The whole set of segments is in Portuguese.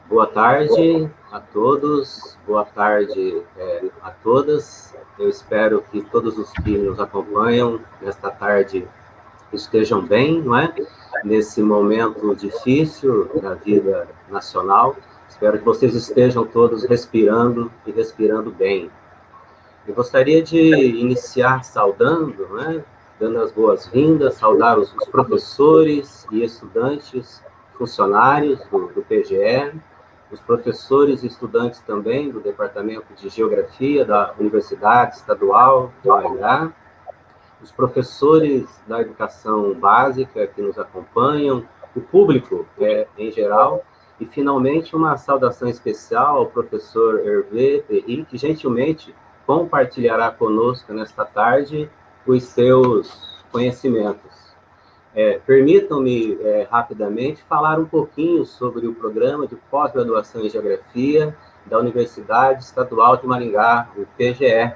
Boa tarde a todos, boa tarde a todas. Eu espero que todos os que nos acompanham nesta tarde estejam bem, não é? Nesse momento difícil da vida nacional. Espero que vocês estejam todos respirando e respirando bem. Eu gostaria de iniciar saudando, né? Dando as boas-vindas, saudar os professores e estudantes, funcionários do PGE, os professores e estudantes também do Departamento de Geografia da Universidade Estadual de Maringá, os professores da educação básica que nos acompanham, o público em geral, e finalmente uma saudação especial ao professor Hervé Perry, que gentilmente compartilhará conosco nesta tarde os seus conhecimentos. Permitam-me rapidamente falar um pouquinho sobre o programa de pós-graduação em Geografia da Universidade Estadual de Maringá, o PGE.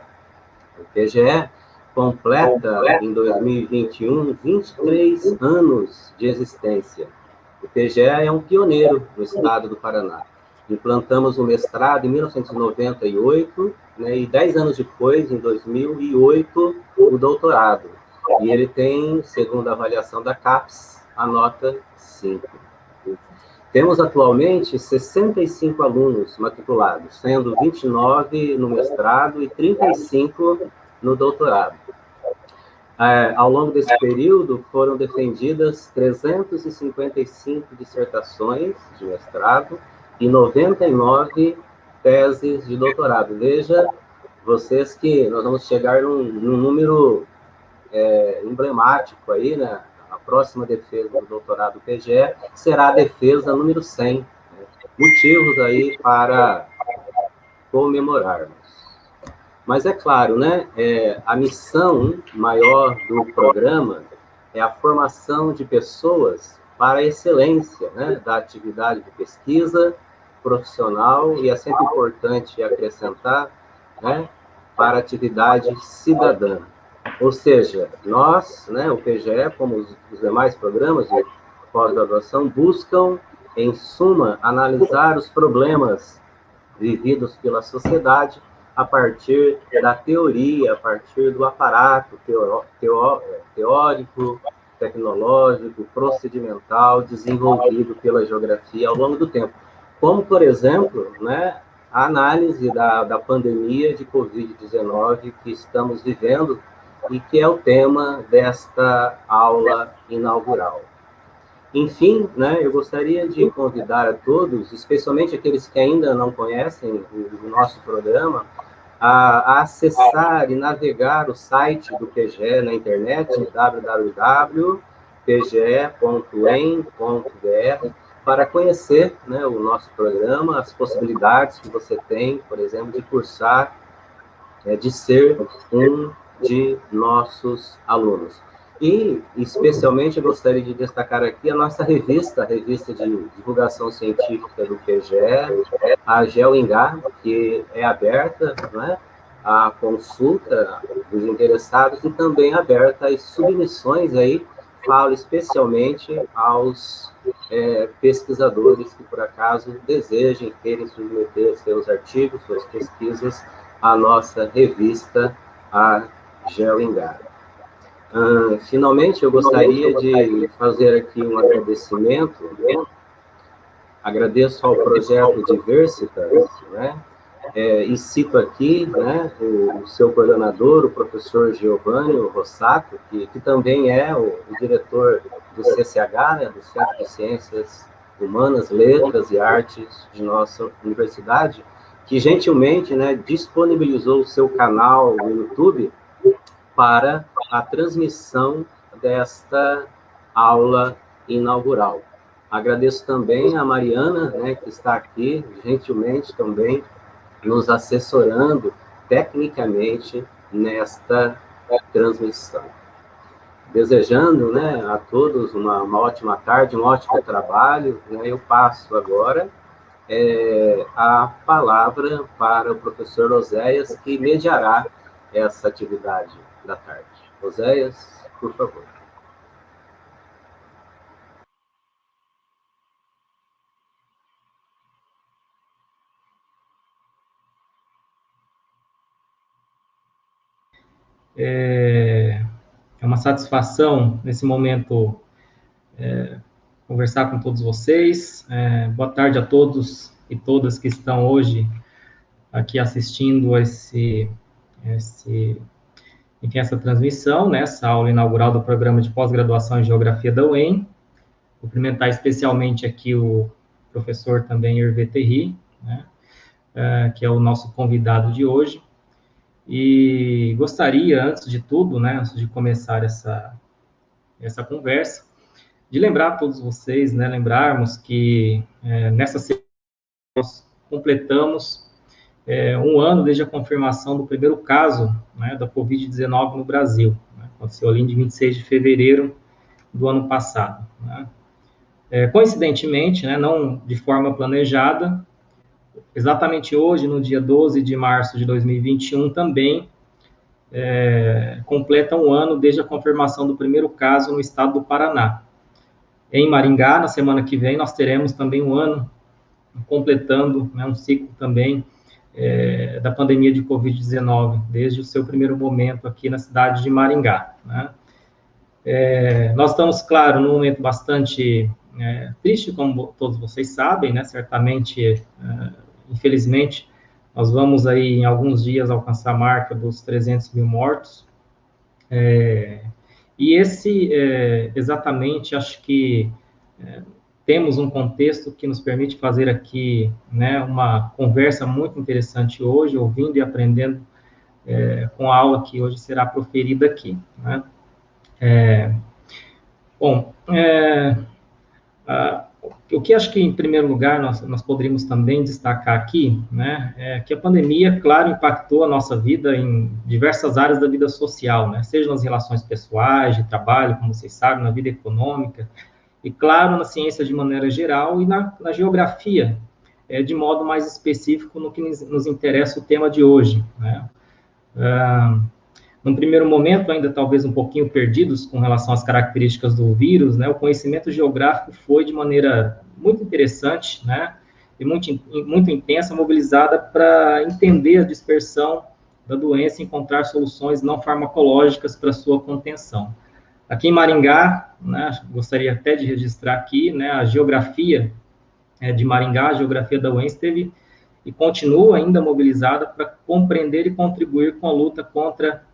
O PGE completa em 2021 23 anos de existência. O PGE é um pioneiro no estado do Paraná. Implantamos o mestrado em 1998, né, e 10 anos depois, em 2008, o doutorado. E ele tem, segundo a avaliação da CAPES, a nota 5. Temos atualmente 65 alunos matriculados, sendo 29 no mestrado e 35 no doutorado. Ao longo desse período, foram defendidas 355 dissertações de mestrado e 99 teses de doutorado. Veja, vocês, que nós vamos chegar num número emblemático aí, né? A próxima defesa do doutorado PGE será a defesa número 100. Né? Motivos aí para comemorarmos. Mas é claro, né? A missão maior do programa é a formação de pessoas para a excelência, né, da atividade de pesquisa profissional, e é sempre importante acrescentar, né, para a atividade cidadã. Ou seja, nós, né, o PGE, como os demais programas de pós-graduação, buscam, em suma, analisar os problemas vividos pela sociedade a partir da teoria, a partir do aparato teórico, tecnológico, procedimental desenvolvido pela geografia ao longo do tempo. Como, por exemplo, né, a análise da pandemia de Covid-19 que estamos vivendo e que é o tema desta aula inaugural. Enfim, né, eu gostaria de convidar a todos, especialmente aqueles que ainda não conhecem o nosso programa, a acessar e navegar o site do PGE na internet, www.pge.em.br, para conhecer, né, o nosso programa, as possibilidades que você tem, por exemplo, de cursar, de ser um de nossos alunos. E, especialmente, eu gostaria de destacar aqui a nossa revista, a revista de divulgação científica do PGE, a GeoEngar, que é aberta, né, à consulta dos interessados e também aberta às submissões aí, falo especialmente aos pesquisadores que, por acaso, desejem, querem submeter seus artigos, suas pesquisas à nossa revista, a GeoEngar. Finalmente, eu gostaria de fazer aqui um agradecimento. Agradeço ao projeto Diversitas, né? E cito aqui, né, o seu coordenador, o professor Giovanni Rossato, que também é o diretor do CCH, né, do Centro de Ciências Humanas, Letras e Artes de nossa universidade, que gentilmente, né, disponibilizou o seu canal no YouTube para a transmissão desta aula inaugural. Agradeço também a Mariana, né, que está aqui, gentilmente também, nos assessorando tecnicamente nesta transmissão. Desejando, né, a todos uma ótima tarde, um ótimo trabalho, né, eu passo agora a palavra para o professor Oséias, que mediará essa atividade da tarde. Oséias, por favor. É uma satisfação, nesse momento, conversar com todos vocês. Boa tarde a todos e todas que estão hoje aqui assistindo enfim, essa transmissão, né, essa aula inaugural do programa de pós-graduação em Geografia da UEM. Cumprimentar especialmente aqui o professor também Hervé Terry, né, que é o nosso convidado de hoje. E gostaria, antes de tudo, né, antes de começar essa conversa, de lembrar a todos vocês, né, lembrarmos que nessa semana nós completamos um ano desde a confirmação do primeiro caso, né, da Covid-19 no Brasil. Né, aconteceu ali em 26 de fevereiro do ano passado. Né. Coincidentemente, né, não de forma planejada, exatamente hoje, no dia 12 de março de 2021, também completa um ano desde a confirmação do primeiro caso no estado do Paraná. Em Maringá, na semana que vem, nós teremos também um ano completando, né, um ciclo também da pandemia de Covid-19, desde o seu primeiro momento aqui na cidade de Maringá. Né? Nós estamos, claro, num momento bastante triste, como todos vocês sabem, né? Certamente, infelizmente, nós vamos aí, em alguns dias, alcançar a marca dos 300 mil mortos. E esse, exatamente, acho que temos um contexto que nos permite fazer aqui, né, uma conversa muito interessante hoje, ouvindo e aprendendo com a aula que hoje será proferida aqui. Né? Bom, o que acho que, em primeiro lugar, nós poderíamos também destacar aqui, né, é que a pandemia, claro, impactou a nossa vida em diversas áreas da vida social, né, seja nas relações pessoais, de trabalho, como vocês sabem, na vida econômica, e, claro, na ciência de maneira geral e na geografia, de modo mais específico no que nos interessa o tema de hoje. Né. Num primeiro momento, ainda talvez um pouquinho perdidos com relação às características do vírus, né, o conhecimento geográfico foi de maneira muito interessante, né, e muito intensa, mobilizada para entender a dispersão da doença e encontrar soluções não farmacológicas para sua contenção. Aqui em Maringá, né, gostaria até de registrar aqui, né, a geografia de Maringá, a geografia da UEM, esteve e continua ainda mobilizada para compreender e contribuir com a luta contra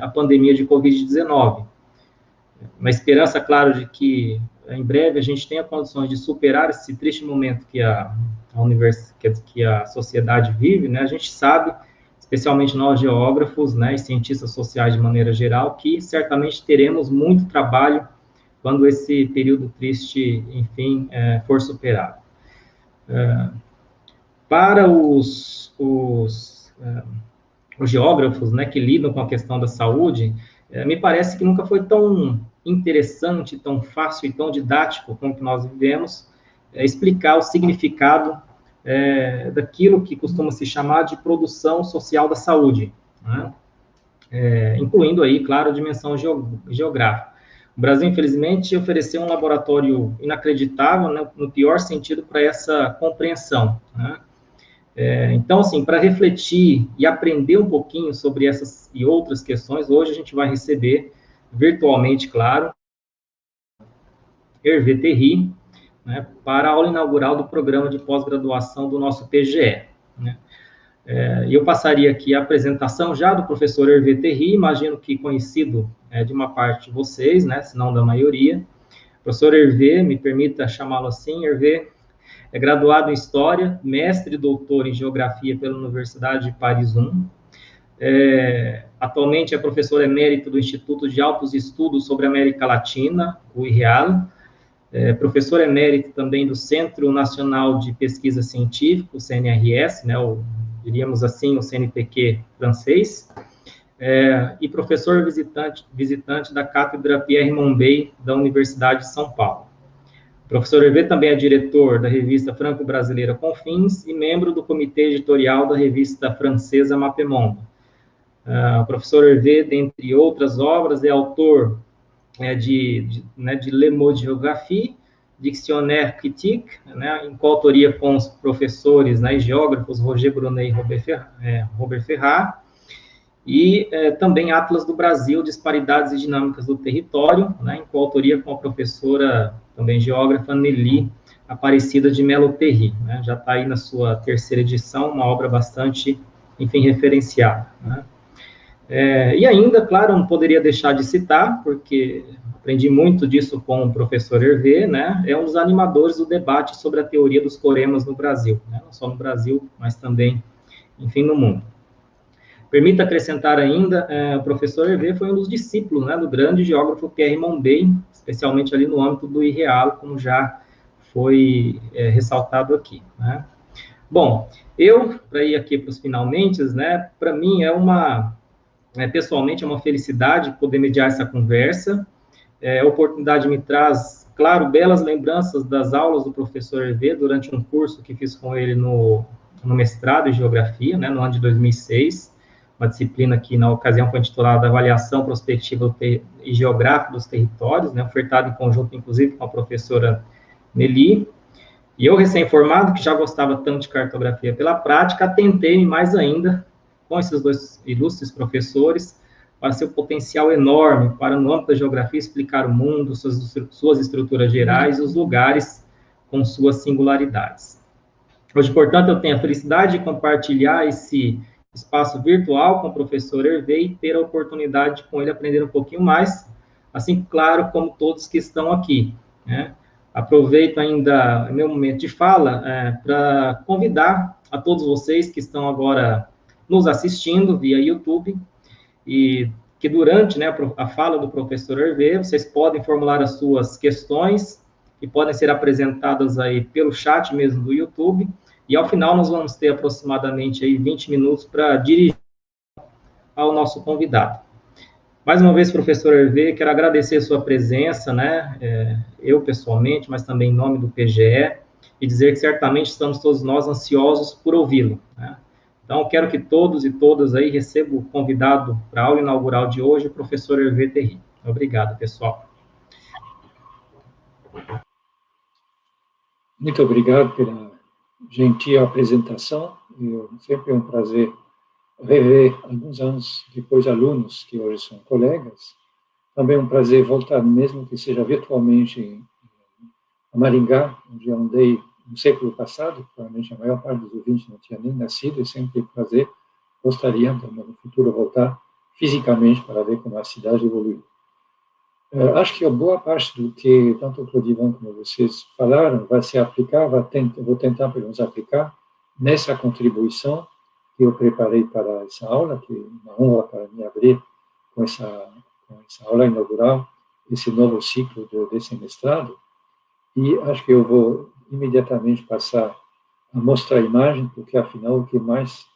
a pandemia de Covid-19. Uma esperança, claro, de que em breve a gente tenha condições de superar esse triste momento que a sociedade vive, né? A gente sabe, especialmente nós geógrafos, né, e cientistas sociais de maneira geral, que certamente teremos muito trabalho quando esse período triste, enfim, for superado. Para os geógrafos, né, que lidam com a questão da saúde, me parece que nunca foi tão interessante, tão fácil e tão didático como que nós vivemos explicar o significado daquilo que costuma se chamar de produção social da saúde, né? Incluindo aí, claro, a dimensão geográfica. O Brasil, infelizmente, ofereceu um laboratório inacreditável, né, no pior sentido, para essa compreensão, né? Então, assim, para refletir e aprender um pouquinho sobre essas e outras questões, hoje a gente vai receber, virtualmente, claro, Hervé Terry, né, para a aula inaugural do programa de pós-graduação do nosso PGE. Né? E eu passaria aqui a apresentação já do professor Hervé Terry, imagino que conhecido de uma parte de vocês, né, se não da maioria. Professor Hervé, me permita chamá-lo assim, Hervé, é graduado em História, mestre e doutor em Geografia pela Universidade de Paris I. Atualmente é professor emérito do Instituto de Altos Estudos sobre a América Latina, o IREAL. Professor emérito também do Centro Nacional de Pesquisa Científica, o CNRS, né, diríamos assim, o CNPq francês. E professor visitante da Cátedra Pierre Monbey da Universidade de São Paulo. O professor Hervé também é diretor da revista Franco-Brasileira Confins e membro do comitê editorial da revista francesa Mappemonde. O professor Hervé, dentre outras obras, é autor de Le Mot de Géographie, Dictionnaire Critique, né, em coautoria com os professores, né, e geógrafos Roger Brunet e Robert Ferrat. e também Atlas do Brasil, Disparidades e Dinâmicas do Território, né, em coautoria com a professora, também geógrafa, Nelly Aparecida de Melo Perry, né, já está aí na sua terceira edição, uma obra bastante, enfim, referenciada, né. E ainda, claro, não poderia deixar de citar, porque aprendi muito disso com o professor Hervé, né, é um dos animadores do debate sobre a teoria dos coremas no Brasil, né, não só no Brasil, mas também, enfim, no mundo. Permita acrescentar ainda, o professor Hervé foi um dos discípulos, né, do grande geógrafo Pierre Monbey, especialmente ali no âmbito do irreal, como já foi ressaltado aqui, né. Bom, para ir aqui para os finalmente, né, para mim pessoalmente é uma felicidade poder mediar essa conversa, a oportunidade me traz, claro, belas lembranças das aulas do professor Hervé durante um curso que fiz com ele no mestrado em Geografia, né, no ano de 2006, uma disciplina que, na ocasião, foi intitulada Avaliação Prospectiva e Geográfica dos Territórios, né, ofertada em conjunto, inclusive, com a professora Nelly. E eu, recém-formado, que já gostava tanto de cartografia pela prática, atentei-me mais ainda com esses dois ilustres professores para seu potencial enorme para, no âmbito da geografia, explicar o mundo, suas estruturas gerais e os lugares com suas singularidades. Hoje, portanto, eu tenho a felicidade de compartilhar esse espaço virtual com o professor Hervé e ter a oportunidade de, com ele, aprender um pouquinho mais, assim, claro, como todos que estão aqui, né? Aproveito ainda o meu momento de fala para convidar a todos vocês que estão agora nos assistindo via YouTube e que durante, né, a fala do professor Hervé, vocês podem formular as suas questões que podem ser apresentadas aí pelo chat mesmo do YouTube, e ao final nós vamos ter aproximadamente aí 20 minutos para dirigir ao nosso convidado. Mais uma vez, professor Hervé, quero agradecer a sua presença, né, eu pessoalmente, mas também em nome do PGE, e dizer que certamente estamos todos nós ansiosos por ouvi-lo, né? Então, quero que todos e todas aí recebam o convidado para a aula inaugural de hoje, o professor Hervé Terry. Obrigado, pessoal. Muito obrigado pela gentil apresentação. Sempre é um prazer rever, alguns anos depois, alunos que hoje são colegas. Também é um prazer voltar, mesmo que seja virtualmente, a Maringá, onde eu andei no século passado. Provavelmente a maior parte dos ouvintes não tinha nem nascido, é sempre um prazer. Gostaria, então, no futuro, voltar fisicamente para ver como a cidade evoluiu. Acho que a boa parte do que tanto o Clodivan como vocês falaram vai se aplicar, vou tentar pelo menos aplicar nessa contribuição que eu preparei para essa aula, que é uma honra para me abrir com essa aula inaugural, esse novo ciclo desse mestrado. E acho que eu vou imediatamente passar a mostrar a imagem, porque afinal o que mais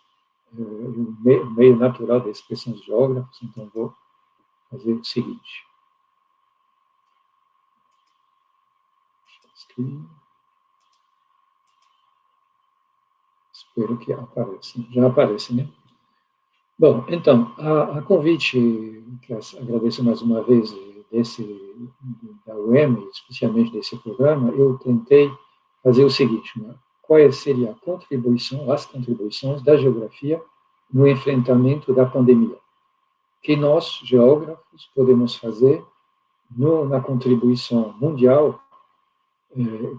o meio natural da expressão dos geógrafos. Então vou fazer o seguinte. Espero que apareça. Já aparece, né? Bom, então, a convite, que agradeço mais uma vez da UEM, especialmente desse programa, eu tentei fazer o seguinte, né? Qual seria as contribuições da geografia no enfrentamento da pandemia? Que nós, geógrafos, podemos fazer na contribuição mundial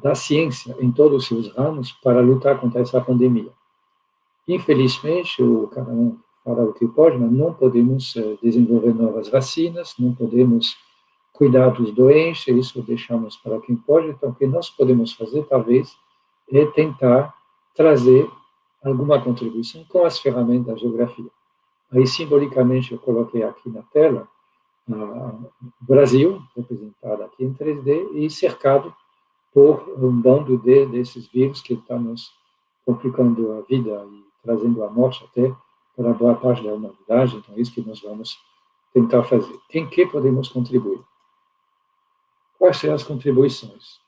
da ciência em todos os seus ramos para lutar contra essa pandemia. Infelizmente, cada um fala o que pode, mas não podemos desenvolver novas vacinas, não podemos cuidar dos doentes, isso deixamos para quem pode. Então, o que nós podemos fazer, talvez, é tentar trazer alguma contribuição com as ferramentas da geografia. Aí, simbolicamente, eu coloquei aqui na tela o Brasil, representado aqui em 3D, e cercado por um bando desses vírus que estão nos complicando a vida e trazendo a morte até para boa parte da humanidade. Então, é isso que nós vamos tentar fazer. Em que podemos contribuir? Quais são as contribuições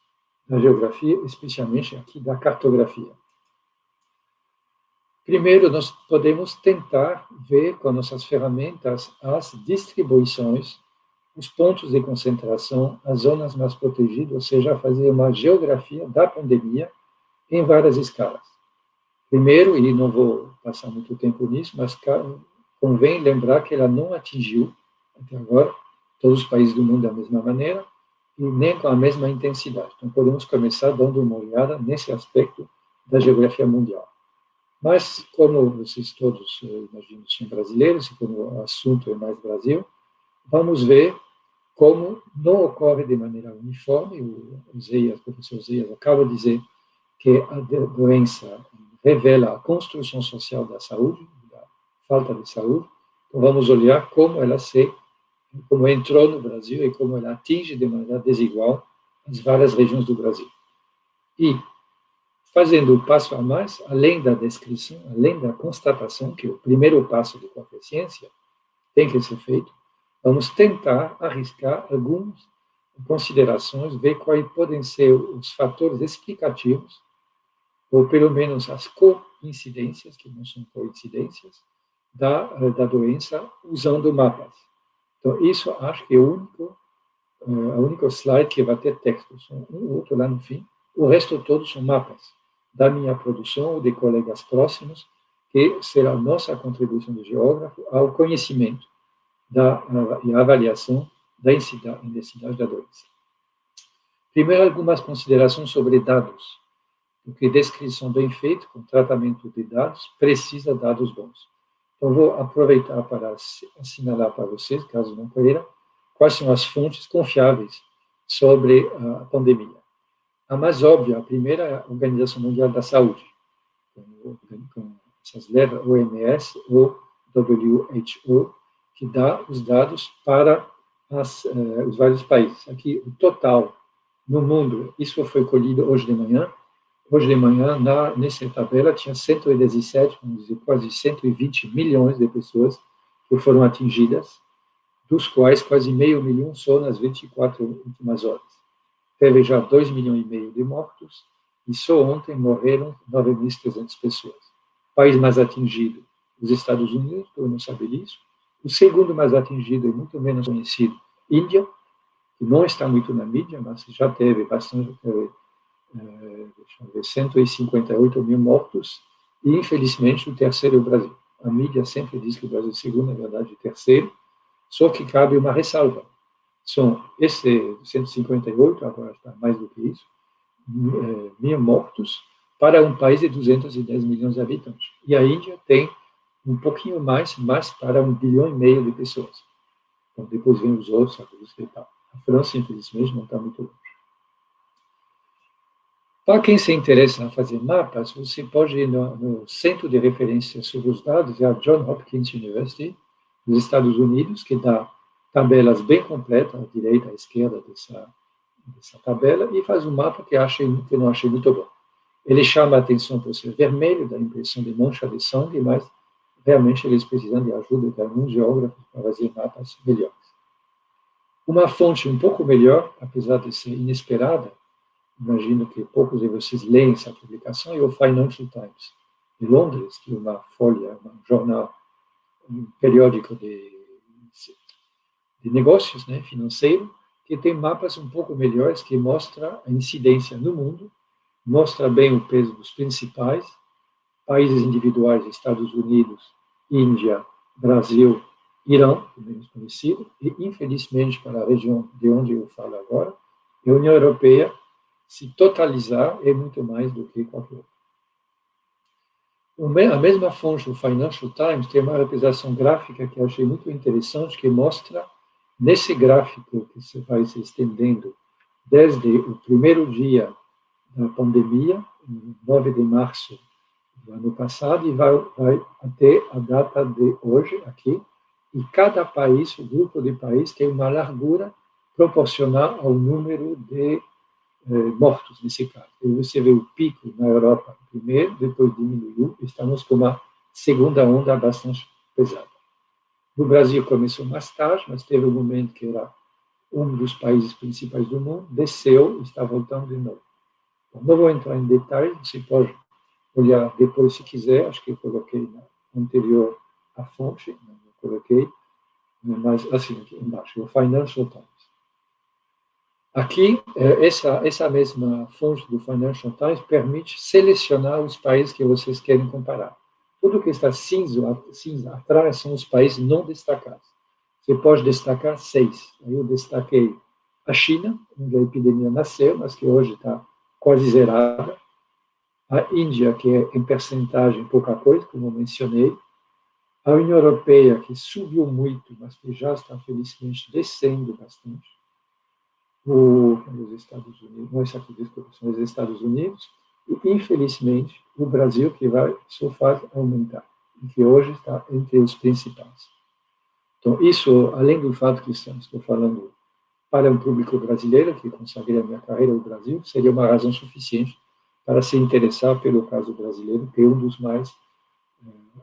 da geografia, especialmente aqui da cartografia? Primeiro, nós podemos tentar ver com nossas ferramentas as distribuições, os pontos de concentração, as zonas mais protegidas, ou seja, fazer uma geografia da pandemia em várias escalas. Primeiro, e não vou passar muito tempo nisso, mas convém lembrar que ela não atingiu, até agora, todos os países do mundo da mesma maneira e nem com a mesma intensidade. Então, podemos começar dando uma olhada nesse aspecto da geografia mundial. Mas, como vocês todos, imagino, são brasileiros, e como o assunto é mais Brasil, vamos ver como não ocorre de maneira uniforme. O professor Zeias acaba de dizer que a doença revela a construção social da saúde, da falta de saúde. Então, vamos olhar como como entrou no Brasil e como ela atinge de maneira desigual as várias regiões do Brasil. E, fazendo um passo a mais, além da descrição, além da constatação, que é o primeiro passo de qualquer ciência, tem que ser feito, vamos tentar arriscar algumas considerações, ver quais podem ser os fatores explicativos, ou pelo menos as coincidências, que não são coincidências, da doença, usando mapas. Então, isso acho que é o único slide que vai ter texto. São um ou outro lá no fim. O resto todos são mapas da minha produção ou de colegas próximos, que será a nossa contribuição de geógrafo ao conhecimento e à avaliação da intensidade da doença. Primeiro, algumas considerações sobre dados, porque descrição bem feita, com tratamento de dados, precisa de dados bons. Então, vou aproveitar para assinalar para vocês, caso não queiram, quais são as fontes confiáveis sobre a pandemia. A mais óbvia, a primeira, é a Organização Mundial da Saúde, com essas letras, OMS ou WHO, que dá os dados para os vários países. Aqui, o total no mundo, isso foi colhido hoje de manhã. Hoje de manhã, nessa tabela, tinha 117, vamos dizer, quase 120 milhões de pessoas que foram atingidas, dos quais quase meio milhão só nas 24 últimas horas. Teve já 2,5 milhões de mortos, e só ontem morreram 9.300 pessoas. O país mais atingido, os Estados Unidos, todo mundo sabe disso. O segundo mais atingido, e muito menos conhecido, Índia, que não está muito na mídia, mas já teve bastante, 158 mil mortos, e infelizmente o terceiro é o Brasil. A mídia sempre diz que o Brasil é o segundo, na verdade é o terceiro, só que cabe uma ressalva. São 158, agora está mais do que isso, mil mortos para um país de 210 milhões de habitantes. E a Índia tem um pouquinho mais, mas para 1,5 bilhão de pessoas. Então, depois vem os outros, a Rússia e tal. A França, infelizmente, não está muito longe. Para quem se interessa em fazer mapas, você pode ir no Centro de Referência sobre os Dados, é a Johns Hopkins University, dos Estados Unidos, que dá tabelas bem completas, à direita, à esquerda dessa tabela, e faz um mapa que eu não achei muito bom. Ele chama a atenção por ser vermelho, dá a impressão de mancha de sangue, mas realmente eles precisam de ajuda de alguns geógrafos para fazer mapas melhores. Uma fonte um pouco melhor, apesar de ser inesperada, imagino que poucos de vocês leem essa publicação, é o Financial Times, de Londres, que é uma folha, um jornal, um periódico de negócios, né, financeiro, que tem mapas um pouco melhores, que mostra a incidência no mundo, mostra bem o peso dos principais países individuais, Estados Unidos, Índia, Brasil, Irã, menos conhecido, e, infelizmente, para a região de onde eu falo agora, a União Europeia, se totalizar, é muito mais do que qualquer outro. A mesma fonte, o Financial Times, tem uma representação gráfica que eu achei muito interessante, que mostra, nesse gráfico que você vai se estendendo, desde o primeiro dia da pandemia, 9 de março do ano passado, e vai até a data de hoje, aqui, e cada país, o grupo de países, tem uma largura proporcional ao número de mortos, nesse caso. E você vê o pico na Europa primeiro, depois diminuiu, estamos com uma segunda onda bastante pesada. No Brasil começou mais tarde, mas teve um momento que era um dos países principais do mundo, desceu e está voltando de novo. Bom, não vou entrar em detalhes, você pode olhar depois se quiser, acho que eu coloquei na anterior a fonte, não coloquei, mas assim, aqui embaixo, o Financial Times. Aqui, essa mesma fonte do Financial Times permite selecionar os países que vocês querem comparar. Tudo que está cinza atrás são os países não destacados. Você pode destacar 6. Aí eu destaquei a China, onde a epidemia nasceu, mas que hoje está quase zerada. A Índia, que é em percentagem pouca coisa, como eu mencionei. A União Europeia, que subiu muito, mas que já está, felizmente, descendo bastante. Os Estados Unidos, não, isso aqui, desculpa, são os Estados Unidos. E, infelizmente, o Brasil, que só faz aumentar, e que hoje está entre os principais. Então, isso, além do fato que estou falando para um público brasileiro, que consagrei a minha carreira no Brasil, seria uma razão suficiente para se interessar pelo caso brasileiro, que é um dos mais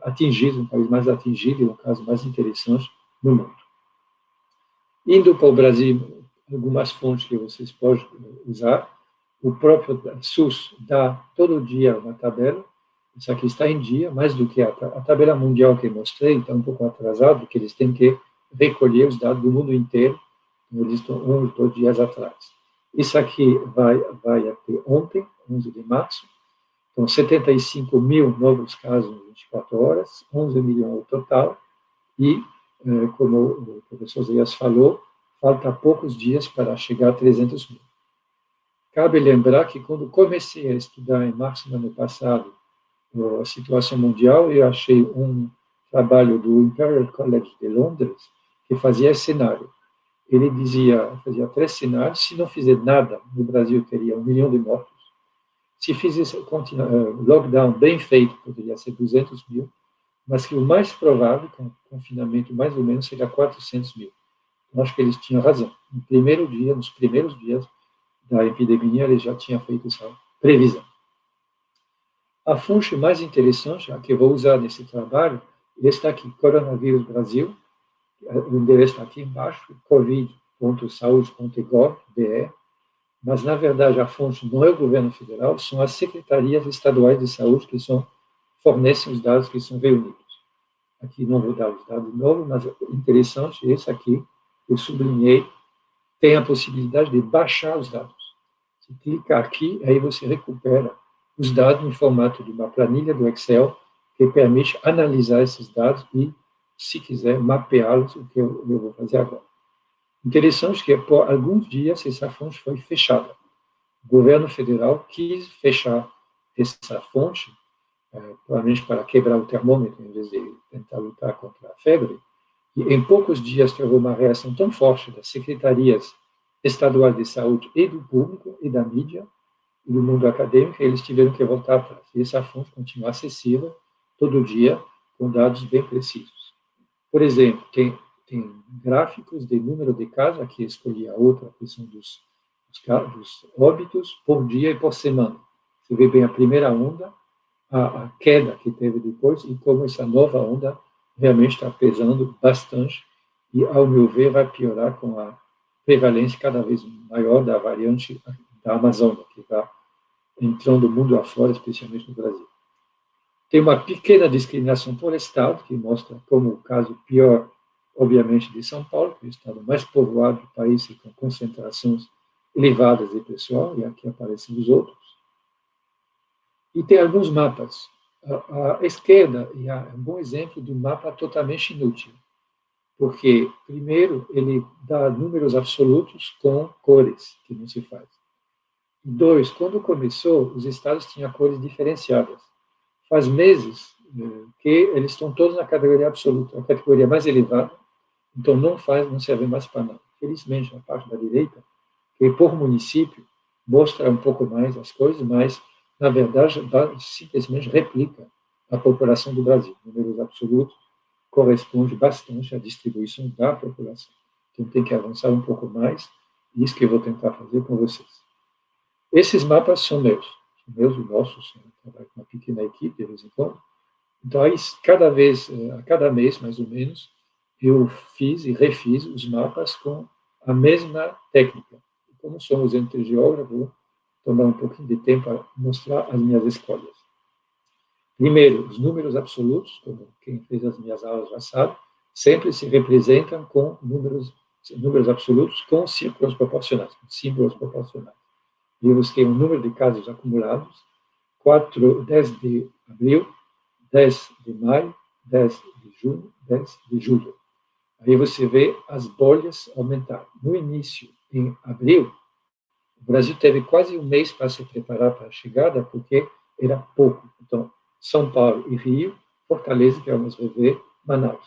atingidos, um país mais atingido e um caso mais interessante no mundo. Indo para o Brasil, algumas fontes que vocês podem usar, o próprio SUS dá todo dia uma tabela, isso aqui está em dia, mais do que a tabela mundial que eu mostrei, está um pouco atrasado, porque eles têm que recolher os dados do mundo inteiro, eles estão 1 ou 2 dias atrás. Isso aqui vai até ontem, 11 de março, então 75 mil novos casos em 24 horas, 11 milhões no total, e, como o professor Zéias falou, falta poucos dias para chegar a 300 mil. Cabe lembrar que, quando comecei a estudar em março do ano passado a situação mundial, eu achei um trabalho do Imperial College de Londres que fazia esse cenário. Ele fazia 3 cenários. Se não fizer nada, no Brasil teria 1 milhão de mortos. Se fizesse lockdown bem feito, poderia ser 200 mil, mas que o mais provável, com confinamento mais ou menos, seria 400 mil. Eu acho que eles tinham razão. Nos primeiros dias da epidemia, eles já tinham feito essa previsão. A fonte mais interessante, a que eu vou usar nesse trabalho, está aqui, Coronavírus Brasil, o endereço está aqui embaixo, covid.saude.gov.br, mas, na verdade, a fonte não é o governo federal, são as secretarias estaduais de saúde que fornecem os dados que são reunidos. Aqui não vou dar os dados de novo, mas é interessante, esse aqui, eu sublinhei, tem a possibilidade de baixar os dados. Se clicar aqui, aí você recupera os dados em formato de uma planilha do Excel, que permite analisar esses dados e, se quiser, mapeá-los, o que eu vou fazer agora. Interessante que, por alguns dias, essa fonte foi fechada. O governo federal quis fechar essa fonte, provavelmente para quebrar o termômetro, em vez de tentar lutar contra a febre, e em poucos dias teve uma reação tão forte das secretarias estaduais de saúde e do público e da mídia e do mundo acadêmico, eles tiveram que voltar atrás. E essa fonte continua acessível todo dia, com dados bem precisos. Por exemplo, tem gráficos de número de casos, aqui escolhi a outra, que são dos óbitos por dia e por semana. Você vê bem a primeira onda, a queda que teve depois, e como essa nova onda realmente está pesando bastante, e, ao meu ver, vai piorar com a prevalência cada vez maior da variante da Amazônia, que está entrando mundo afora, especialmente no Brasil. Tem uma pequena discriminação por estado, que mostra como o caso pior, obviamente, de São Paulo, que é o estado mais povoado do país e com concentrações elevadas de pessoal, e aqui aparecem os outros. E tem alguns mapas. A esquerda é um bom exemplo de um mapa totalmente inútil, porque, primeiro, ele dá números absolutos com cores, que não se faz. 2, quando começou, os estados tinham cores diferenciadas. Faz meses que eles estão todos na categoria absoluta, a categoria mais elevada, então não serve mais para nada. Felizmente, a parte da direita, que por município mostra um pouco mais as coisas, mas, na verdade, simplesmente replica a população do Brasil. Números absolutos corresponde bastante à distribuição da população. Então, tem que avançar um pouco mais, e isso que eu vou tentar fazer com vocês. Esses mapas são meus e nossos, eu trabalho com uma pequena equipe, de vez em quando. Então, aí, a cada mês, mais ou menos, eu fiz e refiz os mapas com a mesma técnica. Como somos entre geógrafos, vou tomar um pouquinho de tempo para mostrar as minhas escolhas. Primeiro, os números absolutos, como quem fez as minhas aulas já sabe, sempre se representam com números absolutos com círculos proporcionais, com símbolos proporcionais. Eu busquei um número de casos acumulados, 10 de abril, 10 de maio, 10 de junho, 10 de julho. Aí você vê as bolhas aumentar. No início, em abril, o Brasil teve quase um mês para se preparar para a chegada, porque era pouco. Então, São Paulo e Rio, Fortaleza, que vamos rever, Manaus.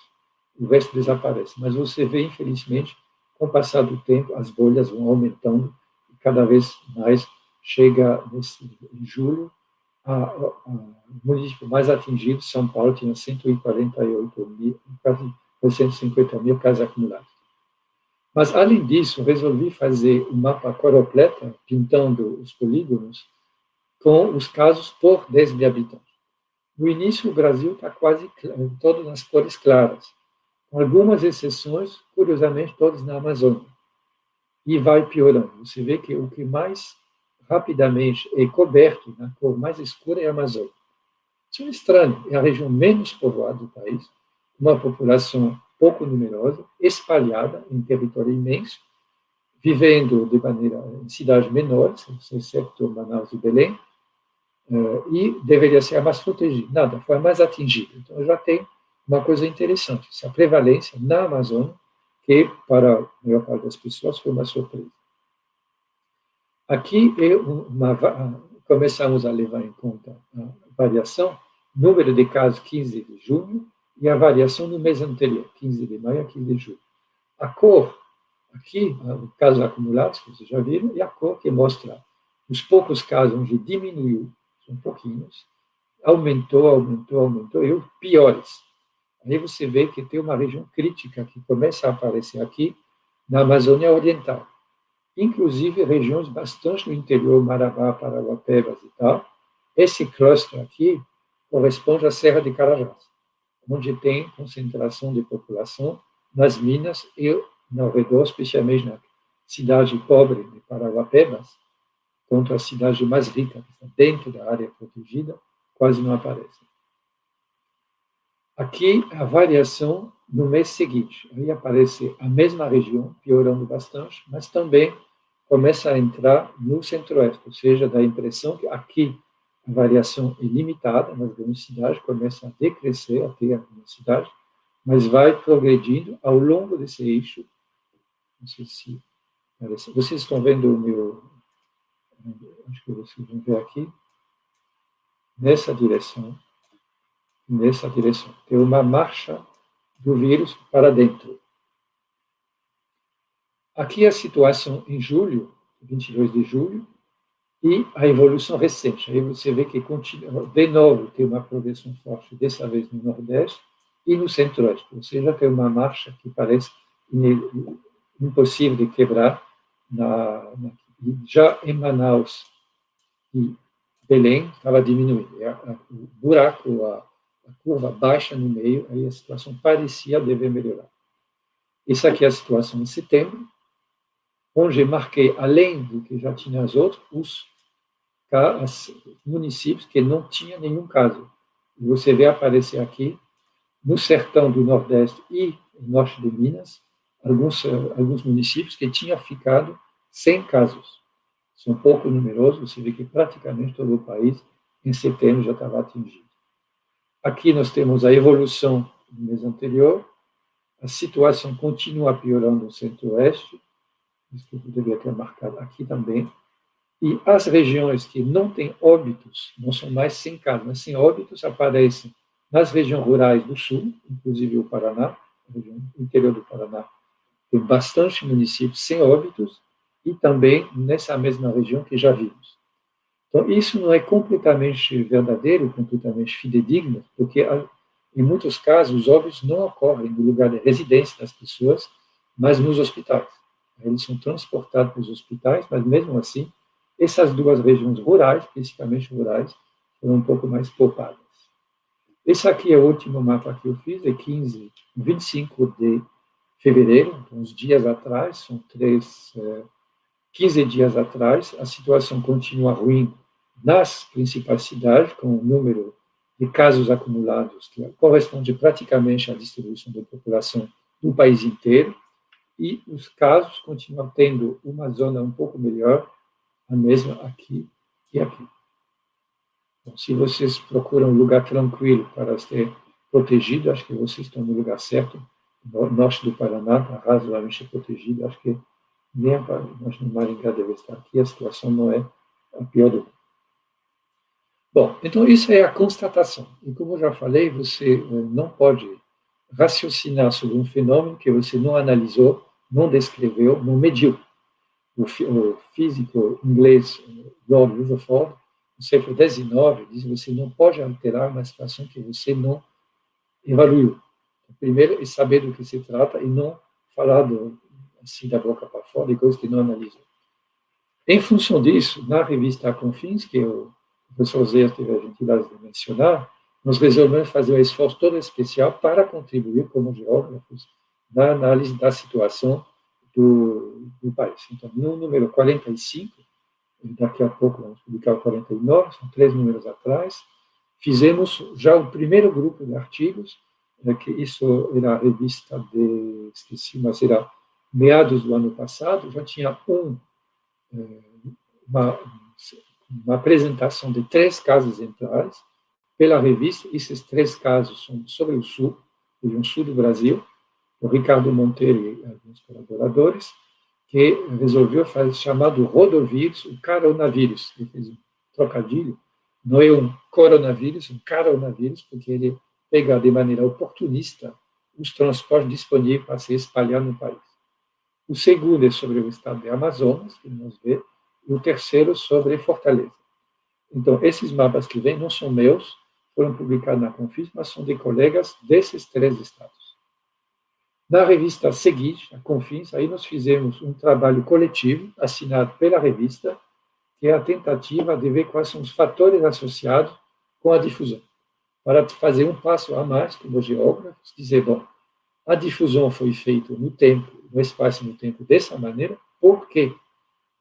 O resto desaparece. Mas você vê, infelizmente, com o passar do tempo, as bolhas vão aumentando e cada vez mais chega em julho, o município mais atingido, São Paulo, tinha 148 mil, quase 150 mil casos acumulados. Mas, além disso, resolvi fazer um mapa coropleta, pintando os polígonos, com os casos por 10 mil habitantes. No início, o Brasil está quase todo nas cores claras, com algumas exceções, curiosamente, todas na Amazônia. E vai piorando. Você vê que o que mais rapidamente é coberto na cor mais escura é a Amazônia. Isso é estranho. É a região menos povoada do país, uma população pouco numerosa, espalhada em território imenso, vivendo de maneira em cidades menores, exceto Manaus e Belém, e deveria ser a mais protegida. Nada, foi a mais atingida. Então, já tem uma coisa interessante, essa prevalência na Amazônia, que para a maior parte das pessoas foi uma surpresa. Aqui começamos a levar em conta a variação, número de casos 15 de junho e a variação no mês anterior, 15 de maio a 15 de julho. A cor, aqui, os casos acumulados, que vocês já viram, e a cor que mostra os poucos casos onde diminuiu, são pouquinhos, aumentou, e os piores. Aí você vê que tem uma região crítica que começa a aparecer aqui, na Amazônia Oriental. Inclusive regiões bastante no interior, Marabá, Parauapebas e tal. Esse cluster aqui corresponde à Serra de Carajás, onde tem concentração de população nas minas e ao redor, especialmente na cidade pobre de Parauapebas, enquanto a cidade mais rica, que está dentro da área protegida, quase não aparece. Aqui, a variação no mês seguinte. Aí aparece a mesma região, piorando bastante, mas também começa a entrar no centro-oeste, ou seja, dá a impressão que aqui a variação é limitada, nas grandes cidades, começa a decrescer até a grande cidade, mas vai progredindo ao longo desse eixo. Não sei se vocês estão vendo o meu... Acho que vocês vão ver aqui. Nessa direção. Tem uma marcha do vírus para dentro. Aqui a situação em julho, 22 de julho, e a evolução recente. Aí você vê que continua, de novo, tem uma progressão forte, dessa vez no Nordeste e no Centro-Oeste. Ou seja, tem uma marcha que parece impossível de quebrar. Já em Manaus e Belém, estava diminuindo. O buraco, a curva baixa no meio, aí a situação parecia dever melhorar. Essa aqui é a situação em setembro, onde marquei, além do que já tinha as outras, os municípios que não tinham nenhum caso. E você vê aparecer aqui, no sertão do Nordeste e no norte de Minas, alguns municípios que tinham ficado sem casos. São pouco numerosos, você vê que praticamente todo o país, em setembro, já estava atingido. Aqui nós temos a evolução do mês anterior, a situação continua piorando no Centro-Oeste, isso que eu deveria ter marcado aqui também, e as regiões que não têm óbitos, não são mais sem casos, mas sem óbitos, aparecem nas regiões rurais do Sul, inclusive o Paraná, o interior do Paraná, tem bastante municípios sem óbitos, e também nessa mesma região que já vimos. Então, isso não é completamente verdadeiro, completamente fidedigno, porque, em muitos casos, os óbitos não ocorrem no lugar de residência das pessoas, mas nos hospitais. Eles são transportados para os hospitais, mas, mesmo assim, essas duas regiões rurais, especificamente rurais, foram um pouco mais poupadas. Esse aqui é o último mapa que eu fiz, é 25 de fevereiro, então, uns dias atrás, são 15 dias atrás, a situação continua ruim nas principais cidades, com o número de casos acumulados que corresponde praticamente à distribuição da população do país inteiro, e os casos continuam tendo uma zona um pouco melhor, a mesma aqui e aqui. Bom, se vocês procuram um lugar tranquilo para ser protegido, acho que vocês estão no lugar certo. No norte do Paraná, razoavelmente protegido, acho que nem nós no Maringá deve estar aqui, a situação não é a pior do mundo. Bom, então isso é a constatação. E como eu já falei, você não pode raciocinar sobre um fenômeno que você não analisou, não descreveu, não mediu. O físico inglês Lord Rutherford, no século XIX, diz que você não pode alterar uma situação que você não evaluou. Primeiro é saber do que se trata e não falar assim da boca para fora de coisas que não analisam. Em função disso, na revista Confins, que o professor Zé teve a gentileza de mencionar, nós resolvemos fazer um esforço todo especial para contribuir como geógrafos na análise da situação do país. Então, no número 45, daqui a pouco vamos publicar o 49, são 3 números atrás, fizemos já o primeiro grupo de artigos, que isso era a revista esqueci, mas era meados do ano passado, já tinha uma apresentação de 3 casos exemplares pela revista. Esses 3 casos são sobre o sul, região sul do Brasil, o Ricardo Monteiro e alguns colaboradores, que resolveu fazer o chamado rodovírus, o coronavírus. Ele fez um trocadilho, não é um coronavírus, um coronavírus, porque ele pega de maneira oportunista os transportes disponíveis para se espalhar no país. O segundo é sobre o estado de Amazonas, que nós vemos, e o terceiro sobre Fortaleza. Então, esses mapas que vêm não são meus, foram publicados na Confins, mas são de colegas desses 3 estados. Na revista seguinte, a Confins, aí nós fizemos um trabalho coletivo, assinado pela revista, que é a tentativa de ver quais são os fatores associados com a difusão. Para fazer um passo a mais, como geógrafos, dizer, bom, a difusão foi feita no tempo, no espaço e no tempo dessa maneira, por quê?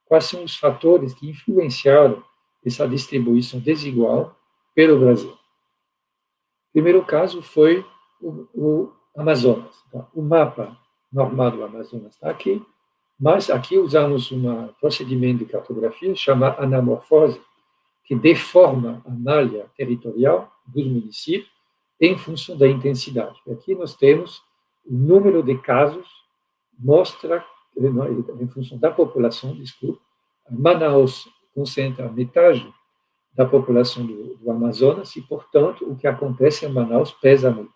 Quais são os fatores que influenciaram essa distribuição desigual pelo Brasil? O primeiro caso foi o Amazonas. Tá? O mapa normal do Amazonas está aqui, mas aqui usamos um procedimento de cartografia chamado anamorfose, que deforma a malha territorial dos municípios em função da intensidade. Aqui nós temos o número de casos, mostra, em função da população, desculpa, Manaus concentra metade da população do Amazonas e, portanto, o que acontece em Manaus pesa muito.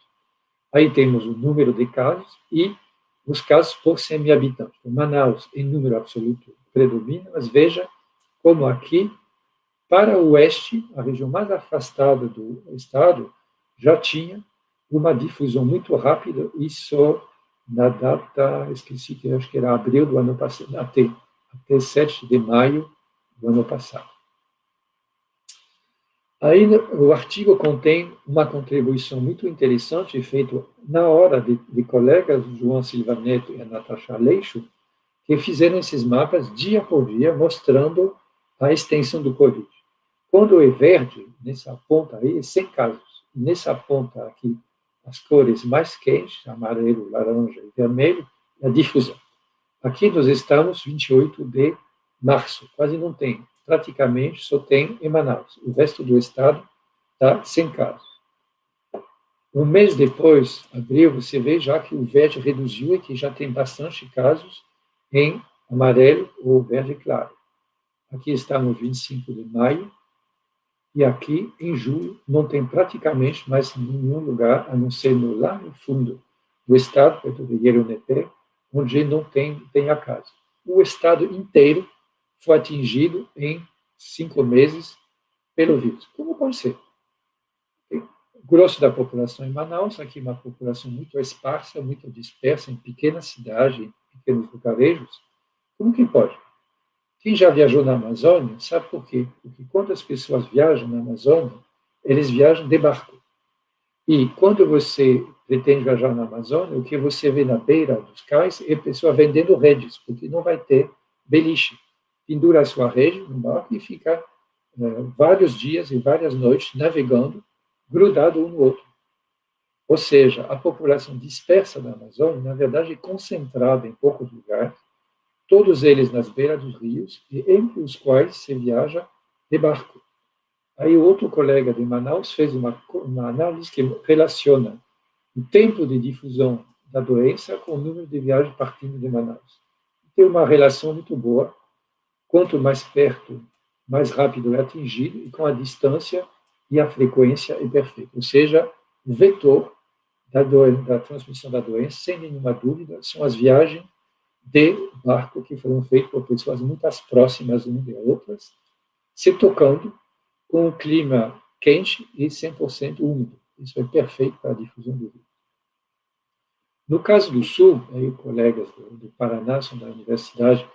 Aí temos o número de casos e os casos por 100 mil habitantes. Manaus, em número absoluto, predomina, mas veja como aqui, para o oeste, a região mais afastada do estado, já tinha uma difusão muito rápida, e só na data, esqueci que acho que era abril do ano passado, até 7 de maio do ano passado. Aí o artigo contém uma contribuição muito interessante, feita na hora de colegas, João Silva Neto e a Natasha Aleixo, que fizeram esses mapas dia por dia, mostrando a extensão do Covid. Quando é verde, nessa ponta aí, é 100 casos. Nessa ponta aqui, as cores mais quentes, amarelo, laranja e vermelho, é a difusão. Aqui nós estamos 28 de março, quase não tem. Praticamente só tem em Manaus. O resto do estado está sem casos. Um mês depois, abril, você vê já que o verde reduziu e que já tem bastante casos em amarelo ou verde claro. Aqui estamos 25 de maio, e aqui, em julho, não tem praticamente mais nenhum lugar, a não ser lá no fundo do estado, perto de Yeruneté, onde não tem a casa. O estado inteiro foi atingido em 5 meses pelo vírus. Como pode ser? O grosso da população em Manaus, aqui uma população muito esparsa, muito dispersa, em pequenas cidades, em pequenos lugarejos. Como que pode? Quem já viajou na Amazônia sabe por quê? Porque quando as pessoas viajam na Amazônia, eles viajam de barco. E quando você pretende viajar na Amazônia, o que você vê na beira dos cais é a pessoa vendendo redes, porque não vai ter beliche. Pendura a sua rede no barco e fica vários dias e várias noites navegando, grudado um no outro. Ou seja, a população dispersa da Amazônia, na verdade, é concentrada em poucos lugares, todos eles nas beiras dos rios, e entre os quais se viaja de barco. Aí outro colega de Manaus fez uma análise que relaciona o tempo de difusão da doença com o número de viagens partindo de Manaus. Tem uma relação muito boa. Quanto mais perto, mais rápido é atingido, e com a distância e a frequência é perfeita. Ou seja, o vetor da transmissão da doença, sem nenhuma dúvida, são as viagens de barco que foram feitas por pessoas muito próximas umas de outras, se tocando com um clima quente e 100% úmido. Isso é perfeito para a difusão do vírus. No caso do Sul, aí colegas do Paraná, são da Universidade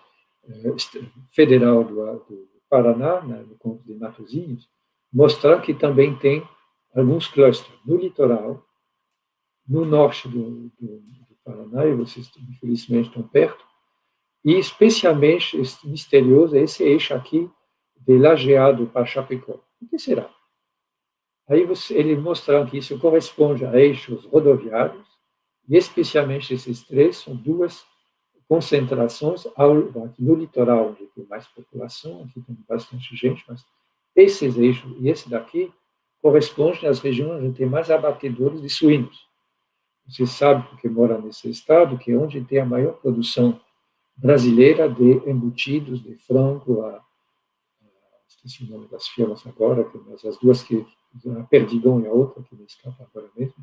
Federal do Paraná, no Conto de Matosinhos, mostraram que também tem alguns clusters no litoral, no norte do Paraná, e vocês, infelizmente, estão perto, e especialmente misterioso é esse eixo aqui, de Lajeado para Chapecó. O que será? Aí eles mostraram que isso corresponde a eixos rodoviários, e especialmente esses três são duas concentrações aqui no litoral, onde tem mais população, aqui tem bastante gente, mas esses eixos e esse daqui correspondem às regiões onde tem mais abatedores de suínos. Você sabe, porque mora nesse estado, que é onde tem a maior produção brasileira de embutidos, de frango, esqueci o nome das firmas agora, mas as duas que, a Perdigão e a outra, que me escapa agora mesmo.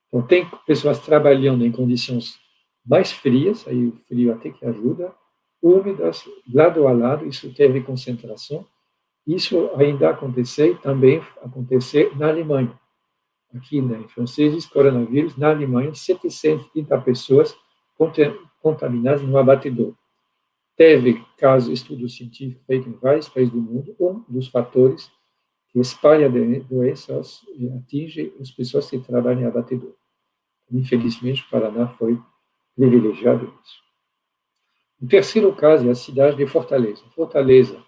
Então, tem pessoas trabalhando em condições mais frias, aí o frio até que ajuda, úmidas, lado a lado, isso teve concentração. Isso ainda também acontecer na Alemanha. Aqui, né, em franceses, coronavírus, na Alemanha, 730 pessoas contaminadas no abatedor. Teve estudo científico feito em vários países do mundo, um dos fatores que espalha doenças e atinge as pessoas que trabalham em abatedor. Infelizmente, o Paraná foi privilegiado nisso. O terceiro caso é a cidade de Fortaleza. Fortaleza,